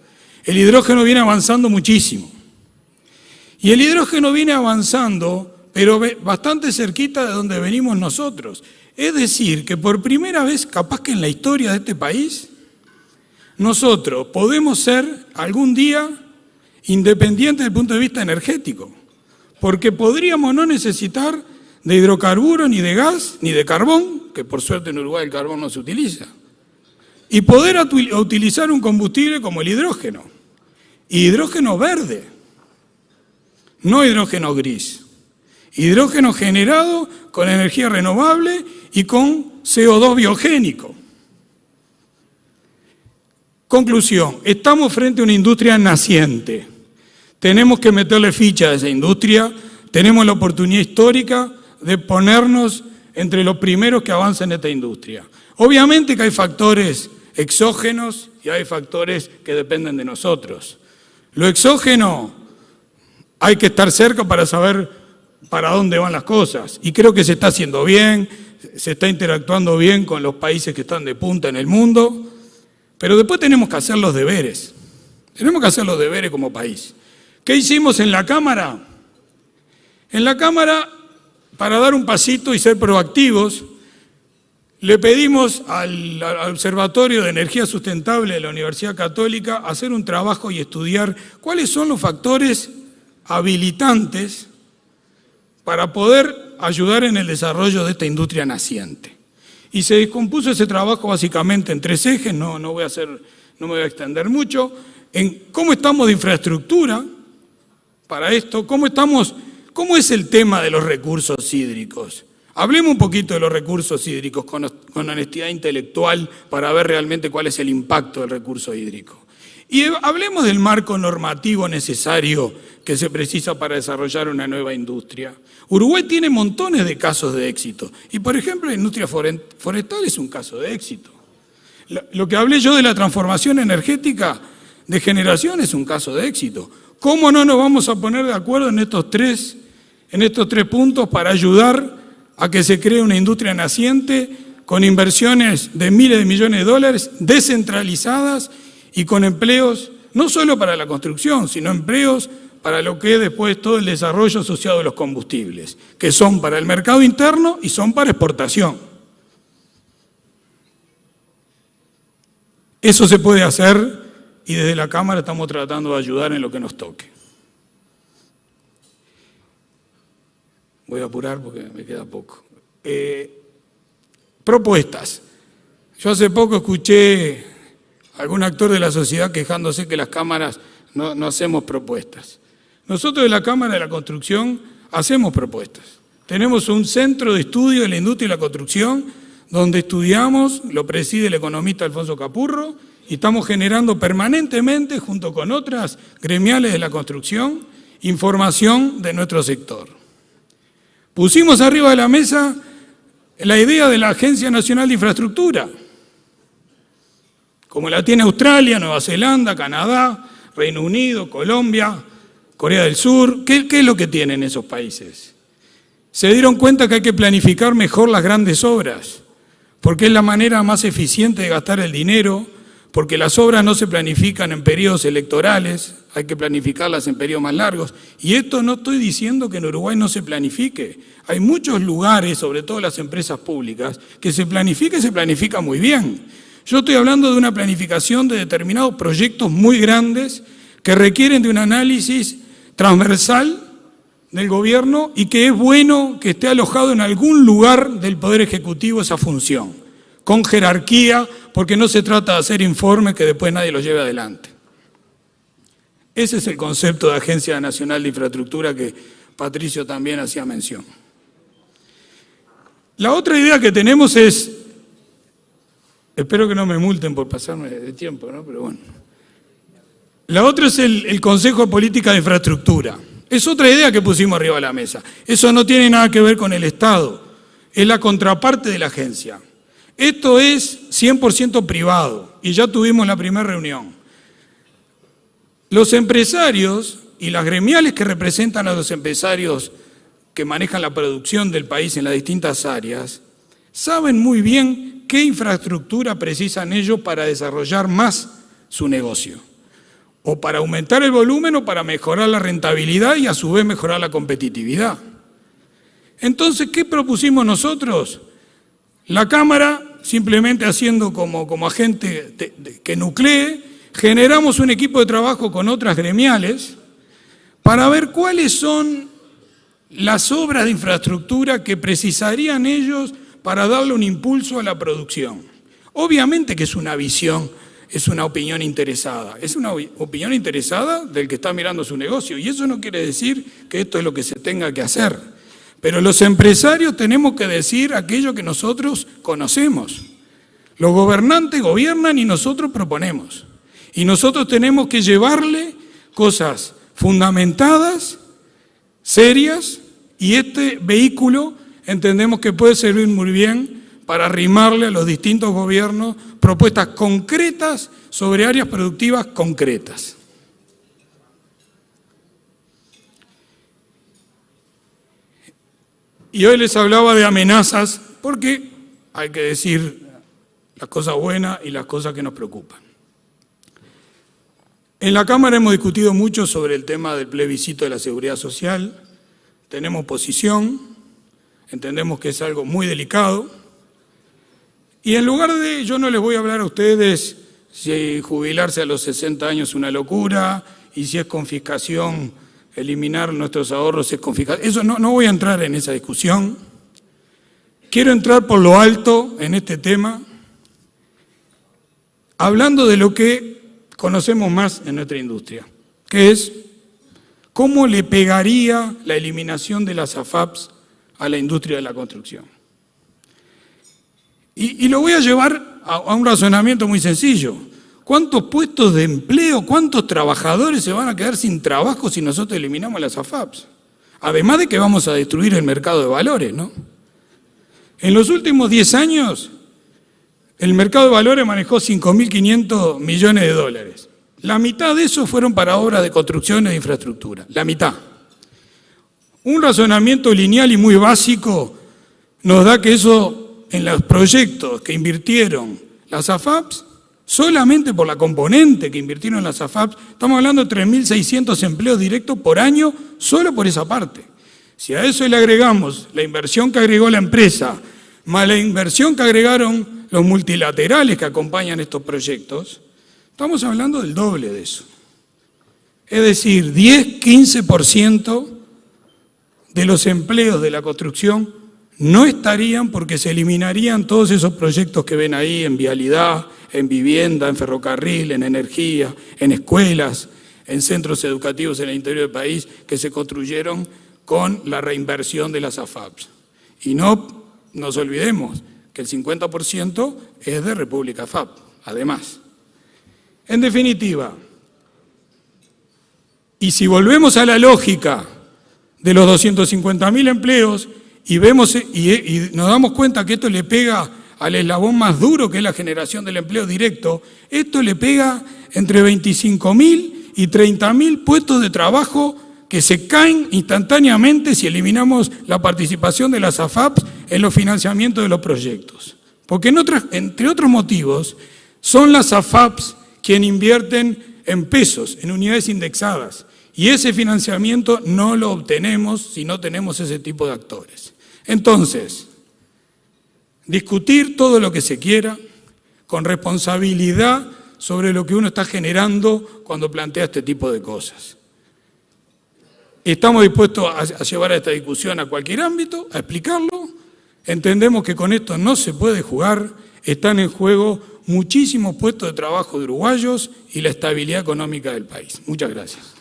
El hidrógeno viene avanzando muchísimo. Y el hidrógeno viene avanzando, pero bastante cerquita de donde venimos nosotros. Es decir, que por primera vez, capaz que en la historia de este país, nosotros podemos ser algún día independientes desde el punto de vista energético, porque podríamos no necesitar de hidrocarburos, ni de gas, ni de carbón, que por suerte en Uruguay el carbón no se utiliza, y poder utilizar un combustible como el hidrógeno, y hidrógeno verde, no hidrógeno gris, hidrógeno generado con energía renovable y con CO2 biogénico. Conclusión, estamos frente a una industria naciente. Tenemos que meterle ficha a esa industria, tenemos la oportunidad histórica de ponernos entre los primeros que avanzan en esta industria. Obviamente que hay factores exógenos y hay factores que dependen de nosotros. Lo exógeno, hay que estar cerca para saber para dónde van las cosas, y creo que se está haciendo bien, se está interactuando bien con los países que están de punta en el mundo, pero después tenemos que hacer los deberes. Tenemos que hacer los deberes como país. ¿Qué hicimos en la Cámara? En la Cámara, para dar un pasito y ser proactivos, le pedimos al Observatorio de Energía Sustentable de la Universidad Católica hacer un trabajo y estudiar cuáles son los factores habilitantes para poder ayudar en el desarrollo de esta industria naciente. Y se descompuso ese trabajo básicamente en 3 ejes, no me voy a extender mucho, en cómo estamos de infraestructura para esto, cómo es el tema de los recursos hídricos. Hablemos un poquito de los recursos hídricos con honestidad intelectual para ver realmente cuál es el impacto del recurso hídrico. Y hablemos del marco normativo necesario que se precisa para desarrollar una nueva industria. Uruguay tiene montones de casos de éxito. Y, por ejemplo, la industria forestal es un caso de éxito. Lo que hablé yo de la transformación energética de generación es un caso de éxito. ¿Cómo no nos vamos a poner de acuerdo en estos tres puntos para ayudar a que se cree una industria naciente con inversiones de miles de millones de dólares, descentralizadas y con empleos no solo para la construcción, sino empleos para lo que es después todo el desarrollo asociado a los combustibles, que son para el mercado interno y son para exportación? Eso se puede hacer y desde la Cámara estamos tratando de ayudar en lo que nos toque. Voy a apurar porque me queda poco. Propuestas. Yo hace poco escuché a algún actor de la sociedad quejándose que las cámaras no hacemos propuestas. Nosotros de la Cámara de la Construcción hacemos propuestas. Tenemos un centro de estudio de la industria y la construcción donde estudiamos, lo preside el economista Alfonso Capurro, y estamos generando permanentemente, junto con otras gremiales de la construcción, información de nuestro sector. Pusimos arriba de la mesa la idea de la Agencia Nacional de Infraestructura, como la tiene Australia, Nueva Zelanda, Canadá, Reino Unido, Colombia, Corea del Sur. ¿Qué es lo que tienen esos países? Se dieron cuenta que hay que planificar mejor las grandes obras, porque es la manera más eficiente de gastar el dinero, porque las obras no se planifican en periodos electorales, hay que planificarlas en periodos más largos. Y esto no estoy diciendo que en Uruguay no se planifique. Hay muchos lugares, sobre todo las empresas públicas, que se planifica y se planifica muy bien. Yo estoy hablando de una planificación de determinados proyectos muy grandes que requieren de un análisis transversal del gobierno y que es bueno que esté alojado en algún lugar del Poder Ejecutivo esa función, con jerarquía, porque no se trata de hacer informes que después nadie los lleve adelante. Ese es el concepto de Agencia Nacional de Infraestructura que Patricio también hacía mención. La otra idea que tenemos es, espero que no me multen por pasarme de tiempo, ¿no? Pero bueno. La otra es el Consejo de Política de Infraestructura. Es otra idea que pusimos arriba de la mesa. Eso no tiene nada que ver con el Estado. es la contraparte de la agencia. Esto es 100% privado y ya tuvimos la primera reunión. Los empresarios y las gremiales que representan a los empresarios que manejan la producción del país en las distintas áreas saben muy bien qué infraestructura precisan ellos para desarrollar más su negocio, o para aumentar el volumen o para mejorar la rentabilidad y a su vez mejorar la competitividad. Entonces, ¿qué propusimos nosotros? La Cámara, simplemente haciendo como agente que nuclee, generamos un equipo de trabajo con otras gremiales para ver cuáles son las obras de infraestructura que precisarían ellos para darle un impulso a la producción. Obviamente que es una visión, es una opinión interesada. Es una opinión interesada del que está mirando su negocio. Y eso no quiere decir que esto es lo que se tenga que hacer. Pero los empresarios tenemos que decir aquello que nosotros conocemos. Los gobernantes gobiernan y nosotros proponemos. Y nosotros tenemos que llevarle cosas fundamentadas, serias, y este vehículo entendemos que puede servir muy bien para arrimarle a los distintos gobiernos propuestas concretas sobre áreas productivas concretas. Y hoy les hablaba de amenazas porque hay que decir las cosas buenas y las cosas que nos preocupan. En la Cámara hemos discutido mucho sobre el tema del plebiscito de la seguridad social. Tenemos posición, entendemos que es algo muy delicado. Y en lugar de, yo no les voy a hablar a ustedes si jubilarse a los 60 años es una locura y si es confiscación, eliminar nuestros ahorros es confiscación. Eso no voy a entrar en esa discusión. Quiero entrar por lo alto en este tema, hablando de lo que conocemos más en nuestra industria, que es cómo le pegaría la eliminación de las AFAPs a la industria de la construcción. Y lo voy a llevar a un razonamiento muy sencillo. ¿Cuántos puestos de empleo, cuántos trabajadores se van a quedar sin trabajo si nosotros eliminamos las AFAPs? Además de que vamos a destruir el mercado de valores, ¿no? En los últimos 10 años, el mercado de valores manejó 5.500 millones de dólares. La mitad de eso fueron para obras de construcción e de infraestructura. La mitad. Un razonamiento lineal y muy básico nos da que eso, en los proyectos que invirtieron las AFAPs, solamente por la componente que invirtieron las AFAPs, estamos hablando de 3.600 empleos directos por año, solo por esa parte. Si a eso le agregamos la inversión que agregó la empresa, más la inversión que agregaron los multilaterales que acompañan estos proyectos, estamos hablando del doble de eso. Es decir, 10-15% de los empleos de la construcción no estarían porque se eliminarían todos esos proyectos que ven ahí en vialidad, en vivienda, en ferrocarril, en energía, en escuelas, en centros educativos en el interior del país que se construyeron con la reinversión de las AFAPs. Y no nos olvidemos que el 50% es de República AFAP, además. En definitiva, y si volvemos a la lógica de los 250.000 empleos y vemos y nos damos cuenta que esto le pega al eslabón más duro que es la generación del empleo directo, esto le pega entre 25.000 y 30.000 puestos de trabajo que se caen instantáneamente si eliminamos la participación de las AFAPs en los financiamientos de los proyectos. Porque entre otros motivos, son las AFAPs quienes invierten en pesos, en unidades indexadas, y ese financiamiento no lo obtenemos si no tenemos ese tipo de actores. Entonces, discutir todo lo que se quiera, con responsabilidad sobre lo que uno está generando cuando plantea este tipo de cosas. Estamos dispuestos a llevar a esta discusión a cualquier ámbito, a explicarlo. Entendemos que con esto no se puede jugar, están en juego muchísimos puestos de trabajo de uruguayos y la estabilidad económica del país. Muchas gracias.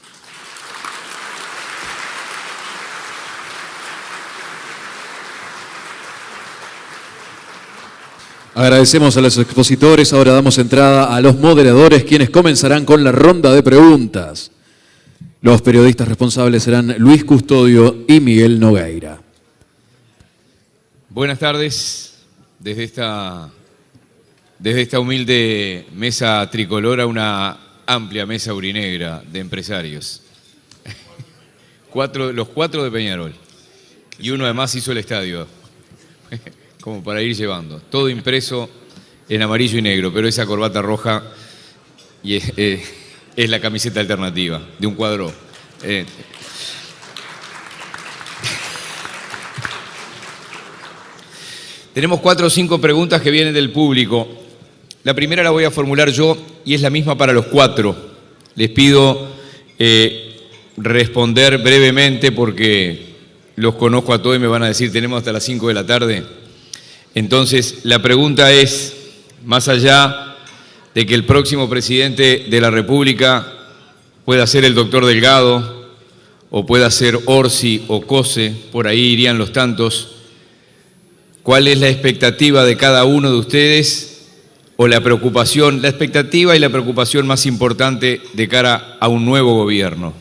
Agradecemos a los expositores. Ahora damos entrada a los moderadores, quienes comenzarán con la ronda de preguntas. Los periodistas responsables serán Luis Custodio y Miguel Nogueira. Buenas tardes. Desde esta humilde mesa tricolor a una amplia mesa aurinegra de empresarios. Los cuatro de Peñarol. Y uno además hizo el estadio, como para ir llevando. Todo impreso en amarillo y negro, pero esa corbata roja y es la camiseta alternativa de un cuadro. Tenemos 4 o 5 preguntas que vienen del público. La primera la voy a formular yo y es la misma para los 4. Les pido responder brevemente porque los conozco a todos y me van a decir tenemos hasta las 5 de la tarde. Entonces, la pregunta es, más allá de que el próximo presidente de la República pueda ser el doctor Delgado o pueda ser Orsi o Cose, por ahí irían los tantos, ¿cuál es la expectativa de cada uno de ustedes o la expectativa y la preocupación más importante de cara a un nuevo gobierno?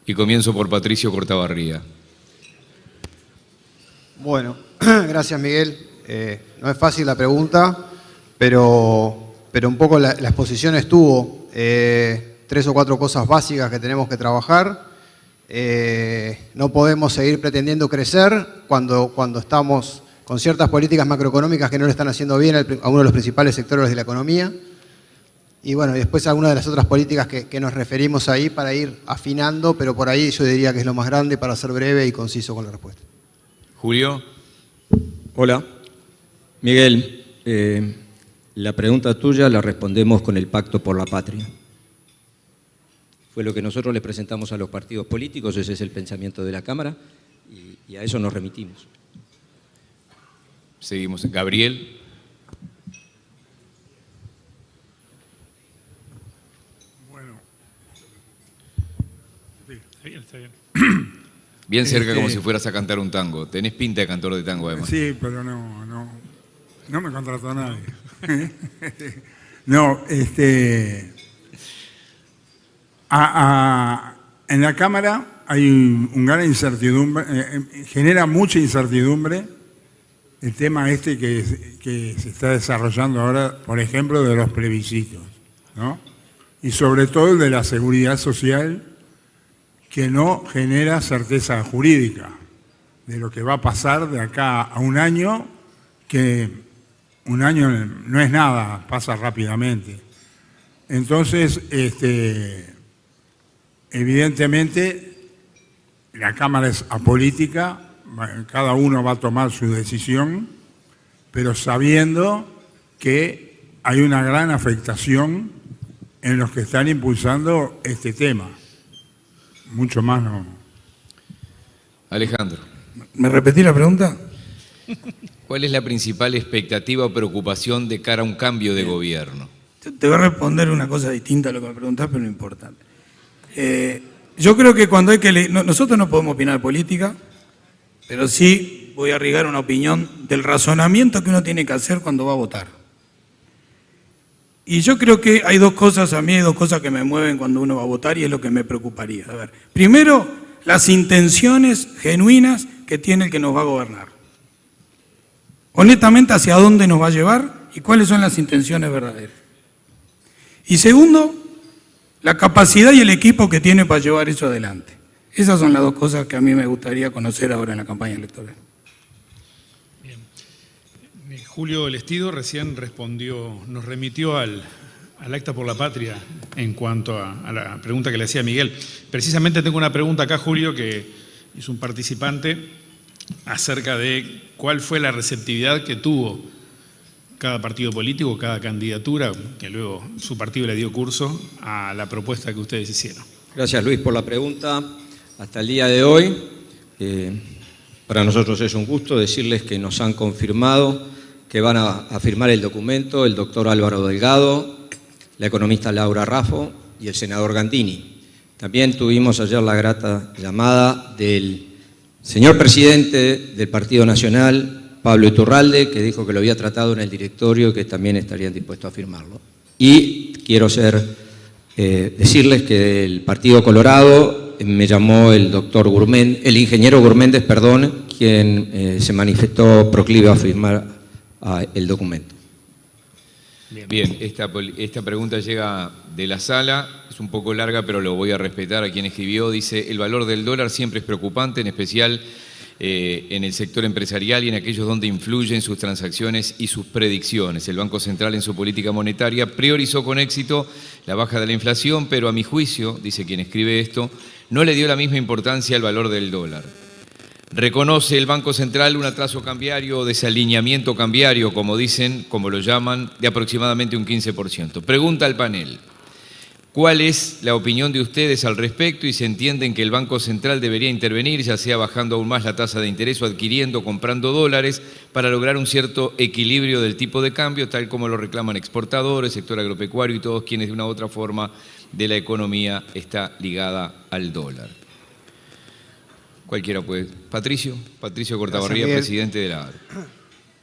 Y comienzo por Patricio Cortabarría. Bueno, gracias Miguel. No es fácil la pregunta, pero un poco la exposición estuvo. 3 o 4 cosas básicas que tenemos que trabajar. No podemos seguir pretendiendo crecer cuando estamos con ciertas políticas macroeconómicas que no le están haciendo bien a uno de los principales sectores de la economía. Y bueno, y después algunas de las otras políticas que nos referimos ahí para ir afinando, pero por ahí yo diría que es lo más grande para ser breve y conciso con la respuesta. Julio. Hola. Miguel, la pregunta tuya la respondemos con el Pacto por la Patria. Fue lo que nosotros le presentamos a los partidos políticos, ese es el pensamiento de la Cámara y a eso nos remitimos. Seguimos. Gabriel. Bueno. Sí, está bien. Bien cerca como si fueras a cantar un tango. Tenés pinta de cantor de tango además. Sí, pero no me contrató nadie. No, en la Cámara hay un gran incertidumbre, genera mucha incertidumbre el tema que se está desarrollando ahora, por ejemplo, de los plebiscitos, ¿no? Y sobre todo el de la seguridad social, que no genera certeza jurídica de lo que va a pasar de acá a un año, que un año no es nada, pasa rápidamente. Entonces, evidentemente, la Cámara es apolítica, cada uno va a tomar su decisión, pero sabiendo que hay una gran afectación en los que están impulsando este tema. Mucho más no. Alejandro. ¿Me repetí la pregunta? ¿Cuál es la principal expectativa o preocupación de cara a un cambio de gobierno? Te voy a responder una cosa distinta a lo que me preguntás, pero no importa. Yo creo que cuando hay que elegir, nosotros no podemos opinar de política, pero sí voy a arriesgar una opinión del razonamiento que uno tiene que hacer cuando va a votar. Y yo creo que hay dos cosas que me mueven cuando uno va a votar y es lo que me preocuparía. A ver, primero, las intenciones genuinas que tiene el que nos va a gobernar. Honestamente, ¿hacia dónde nos va a llevar y cuáles son las intenciones verdaderas? Y segundo, la capacidad y el equipo que tiene para llevar eso adelante. Esas son las dos cosas que a mí me gustaría conocer ahora en la campaña electoral. Bien. Julio Lestido recién nos remitió al Acta por la Patria en cuanto a la pregunta que le hacía Miguel. Precisamente tengo una pregunta acá, Julio, que hizo un participante acerca de cuál fue la receptividad que tuvo cada partido político, cada candidatura, que luego su partido le dio curso a la propuesta que ustedes hicieron. Gracias, Luis, por la pregunta. Hasta el día de hoy, para nosotros es un gusto decirles que nos han confirmado que van a firmar el documento el doctor Álvaro Delgado, la economista Laura Raffo y el senador Gandini. También tuvimos ayer la grata llamada del señor presidente del Partido Nacional, Pablo Iturralde, que dijo que lo había tratado en el directorio y que también estarían dispuestos a firmarlo. Y quiero decirles que del Partido Colorado me llamó el ingeniero Gurméndez, quien se manifestó proclive a firmar el documento. Bien, esta pregunta llega de la sala, es un poco larga, pero lo voy a respetar a quien escribió. Dice, el valor del dólar siempre es preocupante, en especial en el sector empresarial y en aquellos donde influyen sus transacciones y sus predicciones. El Banco Central en su política monetaria priorizó con éxito la baja de la inflación, pero a mi juicio, dice quien escribe esto, no le dio la misma importancia al valor del dólar. Reconoce el Banco Central un atraso cambiario o desalineamiento cambiario, como dicen, como lo llaman, de aproximadamente un 15%. Pregunta al panel, ¿cuál es la opinión de ustedes al respecto y se entienden que el Banco Central debería intervenir, ya sea bajando aún más la tasa de interés o adquiriendo o comprando dólares para lograr un cierto equilibrio del tipo de cambio, tal como lo reclaman exportadores, sector agropecuario y todos quienes de una u otra forma de la economía está ligada al dólar? Cualquiera puede. Patricio Cortabarría, presidente de la AR.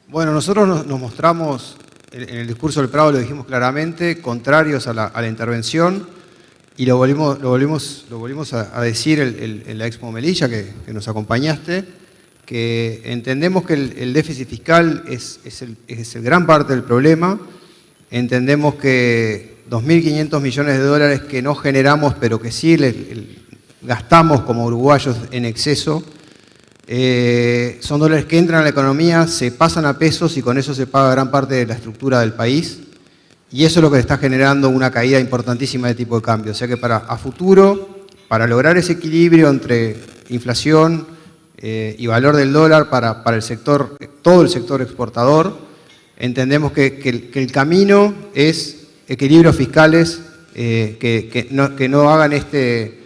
Bueno, nosotros nos mostramos, en el discurso del Prado lo dijimos claramente, contrarios a la intervención, y lo volvimos a decir en la Expo Melilla, que nos acompañaste, que entendemos que el déficit fiscal es el gran parte del problema. Entendemos que 2.500 millones de dólares que no generamos, pero que sí gastamos como uruguayos en exceso, son dólares que entran a la economía, se pasan a pesos y con eso se paga gran parte de la estructura del país, y eso es lo que está generando una caída importantísima de tipo de cambio. O sea que a futuro, para lograr ese equilibrio entre inflación y valor del dólar para el sector, todo el sector exportador, entendemos que el camino es equilibrios fiscales que no hagan este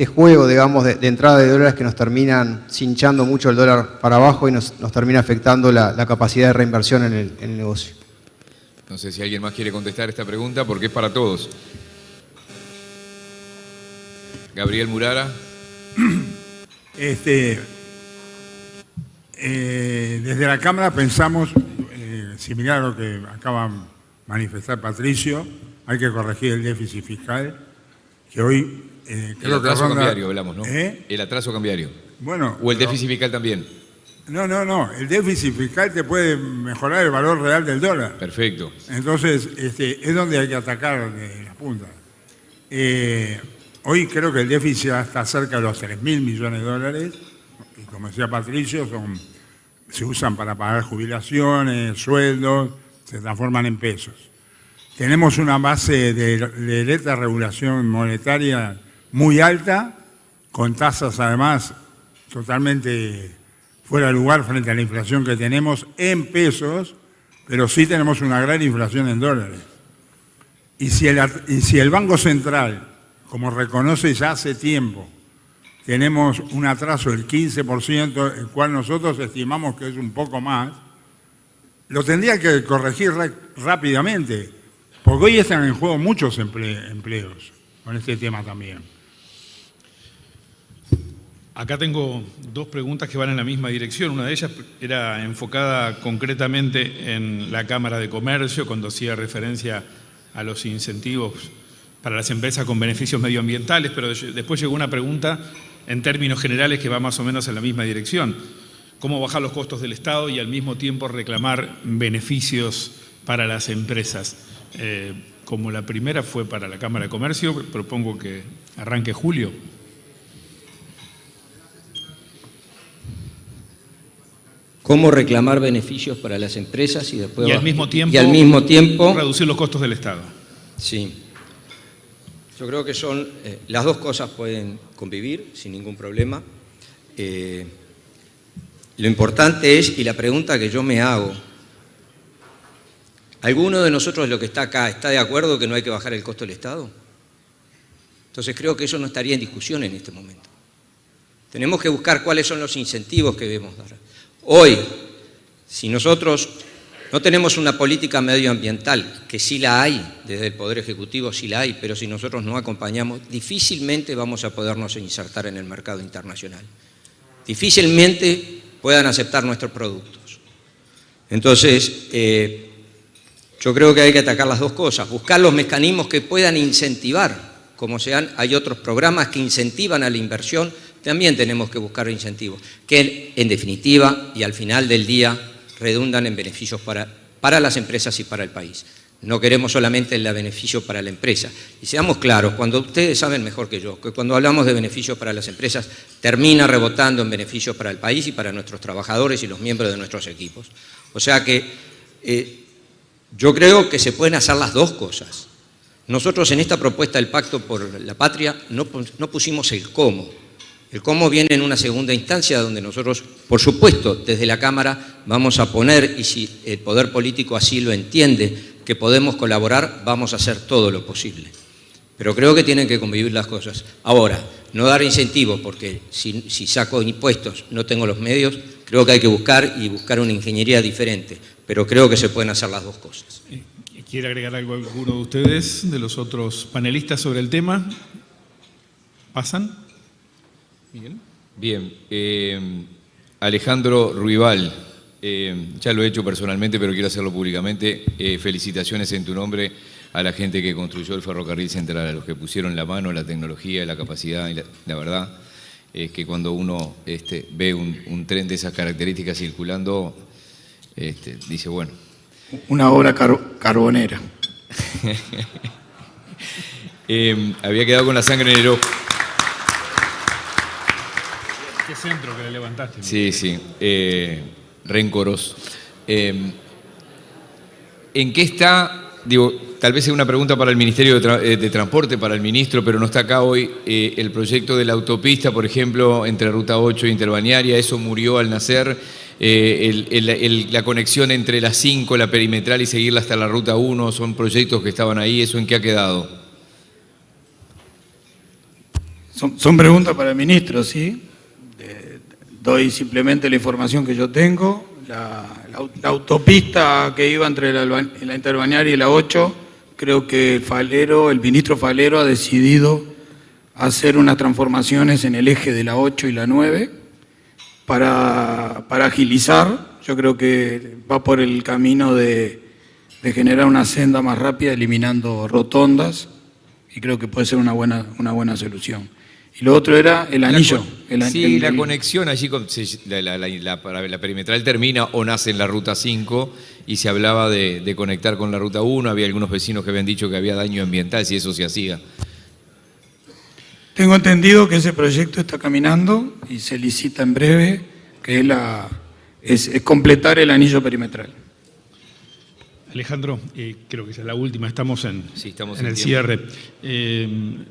juego, digamos, de entrada de dólares que nos terminan cinchando mucho el dólar para abajo y nos termina afectando la capacidad de reinversión en el negocio. No sé si alguien más quiere contestar esta pregunta porque es para todos. Gabriel Murara. Desde la Cámara pensamos, similar a lo que acaba de manifestar Patricio, hay que corregir el déficit fiscal, que hoy el atraso cambiario, hablamos, ¿no? El atraso cambiario. Bueno, ¿O el déficit fiscal también? No. El déficit fiscal te puede mejorar el valor real del dólar. Perfecto. Entonces, es donde hay que atacar de la punta. Hoy creo que el déficit ya está cerca de los 3.000 millones de dólares. Y como decía Patricio, se usan para pagar jubilaciones, sueldos, se transforman en pesos. Tenemos una base de letra de regulación monetaria muy alta, con tasas además totalmente fuera de lugar frente a la inflación que tenemos en pesos, pero sí tenemos una gran inflación en dólares. Y si el Banco Central, como reconoce ya hace tiempo, tenemos un atraso del 15%, el cual nosotros estimamos que es un poco más, lo tendría que corregir rápidamente, porque hoy están en juego muchos empleos con este tema también. Acá tengo dos preguntas que van en la misma dirección. Una de ellas era enfocada concretamente en la Cámara de Comercio, cuando hacía referencia a los incentivos para las empresas con beneficios medioambientales, pero después llegó una pregunta en términos generales que va más o menos en la misma dirección. ¿Cómo bajar los costos del Estado y al mismo tiempo reclamar beneficios para las empresas? Como la primera fue para la Cámara de Comercio, propongo que arranque Julio. ¿Cómo reclamar beneficios para las empresas y después al mismo tiempo reducir los costos del Estado? Sí. Yo creo que las dos cosas pueden convivir sin ningún problema. Lo importante es, y la pregunta que yo me hago, ¿alguno de nosotros de lo que está acá está de acuerdo que no hay que bajar el costo del Estado? Entonces creo que eso no estaría en discusión en este momento. Tenemos que buscar cuáles son los incentivos que debemos dar. Hoy, si nosotros no tenemos una política medioambiental, que sí la hay, desde el Poder Ejecutivo sí la hay, pero si nosotros no acompañamos, difícilmente vamos a podernos insertar en el mercado internacional. Difícilmente puedan aceptar nuestros productos. Entonces, yo creo que hay que atacar las dos cosas, buscar los mecanismos que puedan incentivar, como hay otros programas que incentivan a la inversión, también tenemos que buscar incentivos, que en definitiva y al final del día redundan en beneficios para las empresas y para el país. No queremos solamente el beneficio para la empresa. Y seamos claros, cuando ustedes saben mejor que yo, que cuando hablamos de beneficios para las empresas, termina rebotando en beneficios para el país y para nuestros trabajadores y los miembros de nuestros equipos. O sea que yo creo que se pueden hacer las dos cosas. Nosotros en esta propuesta del Pacto por la Patria no pusimos el cómo. El cómo viene en una segunda instancia donde nosotros, por supuesto, desde la Cámara vamos a poner, y si el poder político así lo entiende, que podemos colaborar, vamos a hacer todo lo posible. Pero creo que tienen que convivir las cosas. Ahora, no dar incentivos, porque si saco impuestos no tengo los medios, creo que hay que buscar una ingeniería diferente, pero creo que se pueden hacer las dos cosas. ¿Quiere agregar algo alguno de ustedes, de los otros panelistas sobre el tema? ¿Pasan? Miguel. Bien, Alejandro Ruibal, ya lo he hecho personalmente, pero quiero hacerlo públicamente. Felicitaciones en tu nombre a la gente que construyó el ferrocarril central, a los que pusieron la mano, la tecnología, la capacidad. Y la verdad es que cuando uno ve un tren de esas características circulando, dice, bueno. Una obra carbonera. Había quedado con la sangre en el ojo. ¿Qué centro que le levantaste? Sí, rencoroso. ¿En qué está? Digo, tal vez es una pregunta para el Ministerio de Transporte, para el ministro, pero no está acá hoy. El proyecto de la autopista, por ejemplo, entre Ruta 8 e Interbalnearia, eso murió al nacer. La conexión entre la 5, la perimetral y seguirla hasta la Ruta 1, son proyectos que estaban ahí. ¿Eso en qué ha quedado? Son preguntas para el ministro, ¿sí? Doy simplemente la información que yo tengo. La autopista que iba entre la Interbalnearia y la 8, creo que el ministro Falero ha decidido hacer unas transformaciones en el eje de la 8 y la 9 para agilizar. Yo creo que va por el camino de generar una senda más rápida, eliminando rotondas, y creo que puede ser una buena solución. Y lo otro era el anillo. La conexión allí, la perimetral termina o nace en la Ruta 5 y se hablaba de conectar con la Ruta 1. Había algunos vecinos que habían dicho que había daño ambiental si eso se hacía. Tengo entendido que ese proyecto está caminando y se licita en breve, que es completar el anillo perimetral. Alejandro, creo que esa es la última, estamos en el tiempo. cierre.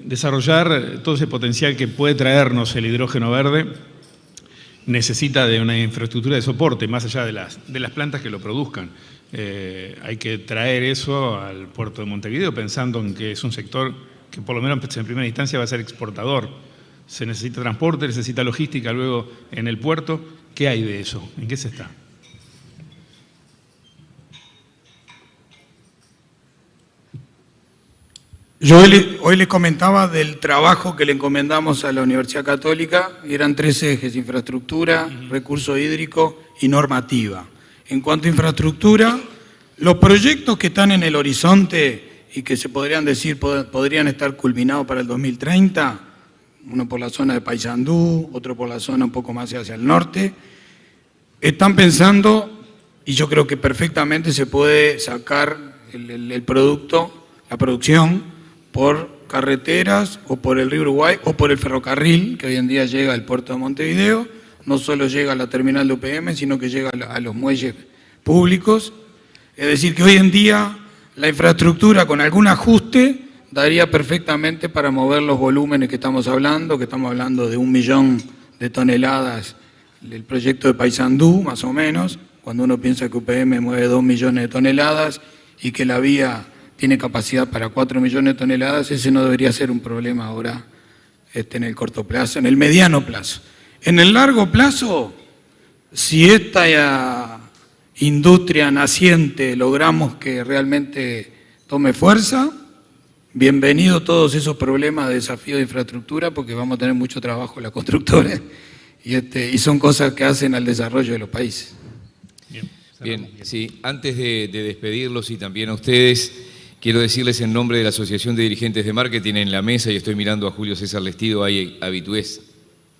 Desarrollar todo ese potencial que puede traernos el hidrógeno verde necesita de una infraestructura de soporte, más allá de las plantas que lo produzcan. Hay que traer eso al puerto de Montevideo, pensando en que es un sector que por lo menos en primera instancia va a ser exportador. Se necesita transporte, necesita logística luego en el puerto. ¿Qué hay de eso? ¿En qué se está? Yo hoy les comentaba del trabajo que le encomendamos a la Universidad Católica, y eran 3 ejes: infraestructura, recurso hídrico y normativa. En cuanto a infraestructura, los proyectos que están en el horizonte y que se podrían decir podrían estar culminados para el 2030, uno por la zona de Paysandú, otro por la zona un poco más hacia el norte, están pensando, y yo creo que perfectamente se puede sacar el producto, la producción, por carreteras o por el río Uruguay o por el ferrocarril, que hoy en día llega al puerto de Montevideo. No solo llega a la terminal de UPM, sino que llega a los muelles públicos. Es decir, que hoy en día la infraestructura, con algún ajuste, daría perfectamente para mover los volúmenes que estamos hablando de 1 millón de toneladas del proyecto de Paysandú, más o menos, cuando uno piensa que UPM mueve 2 millones de toneladas y que la vía tiene capacidad para 4 millones de toneladas. Ese no debería ser un problema ahora en el corto plazo, en el mediano plazo. En el largo plazo, si esta industria naciente logramos que realmente tome fuerza, bienvenido todos esos problemas de desafío de infraestructura, porque vamos a tener mucho trabajo las constructoras y son cosas que hacen al desarrollo de los países. Bien, sí, antes de despedirlos y también a ustedes, quiero decirles en nombre de la Asociación de Dirigentes de Marketing en la mesa, y estoy mirando a Julio César Lestido, hay habitués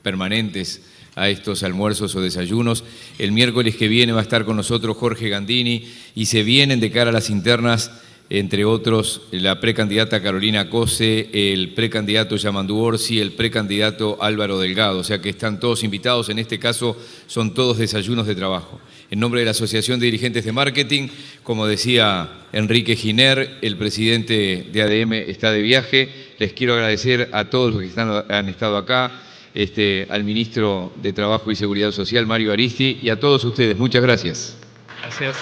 permanentes a estos almuerzos o desayunos. El miércoles que viene va a estar con nosotros Jorge Gandini y se vienen de cara a las internas, entre otros, la precandidata Carolina Cose, el precandidato Yamandu Orsi, el precandidato Álvaro Delgado. O sea que están todos invitados, en este caso son todos desayunos de trabajo. En nombre de la Asociación de Dirigentes de Marketing, como decía Enrique Giner, el presidente de ADM está de viaje. Les quiero agradecer a todos los que han estado acá, al ministro de Trabajo y Seguridad Social, Mario Aristi, y a todos ustedes. Muchas gracias. Gracias.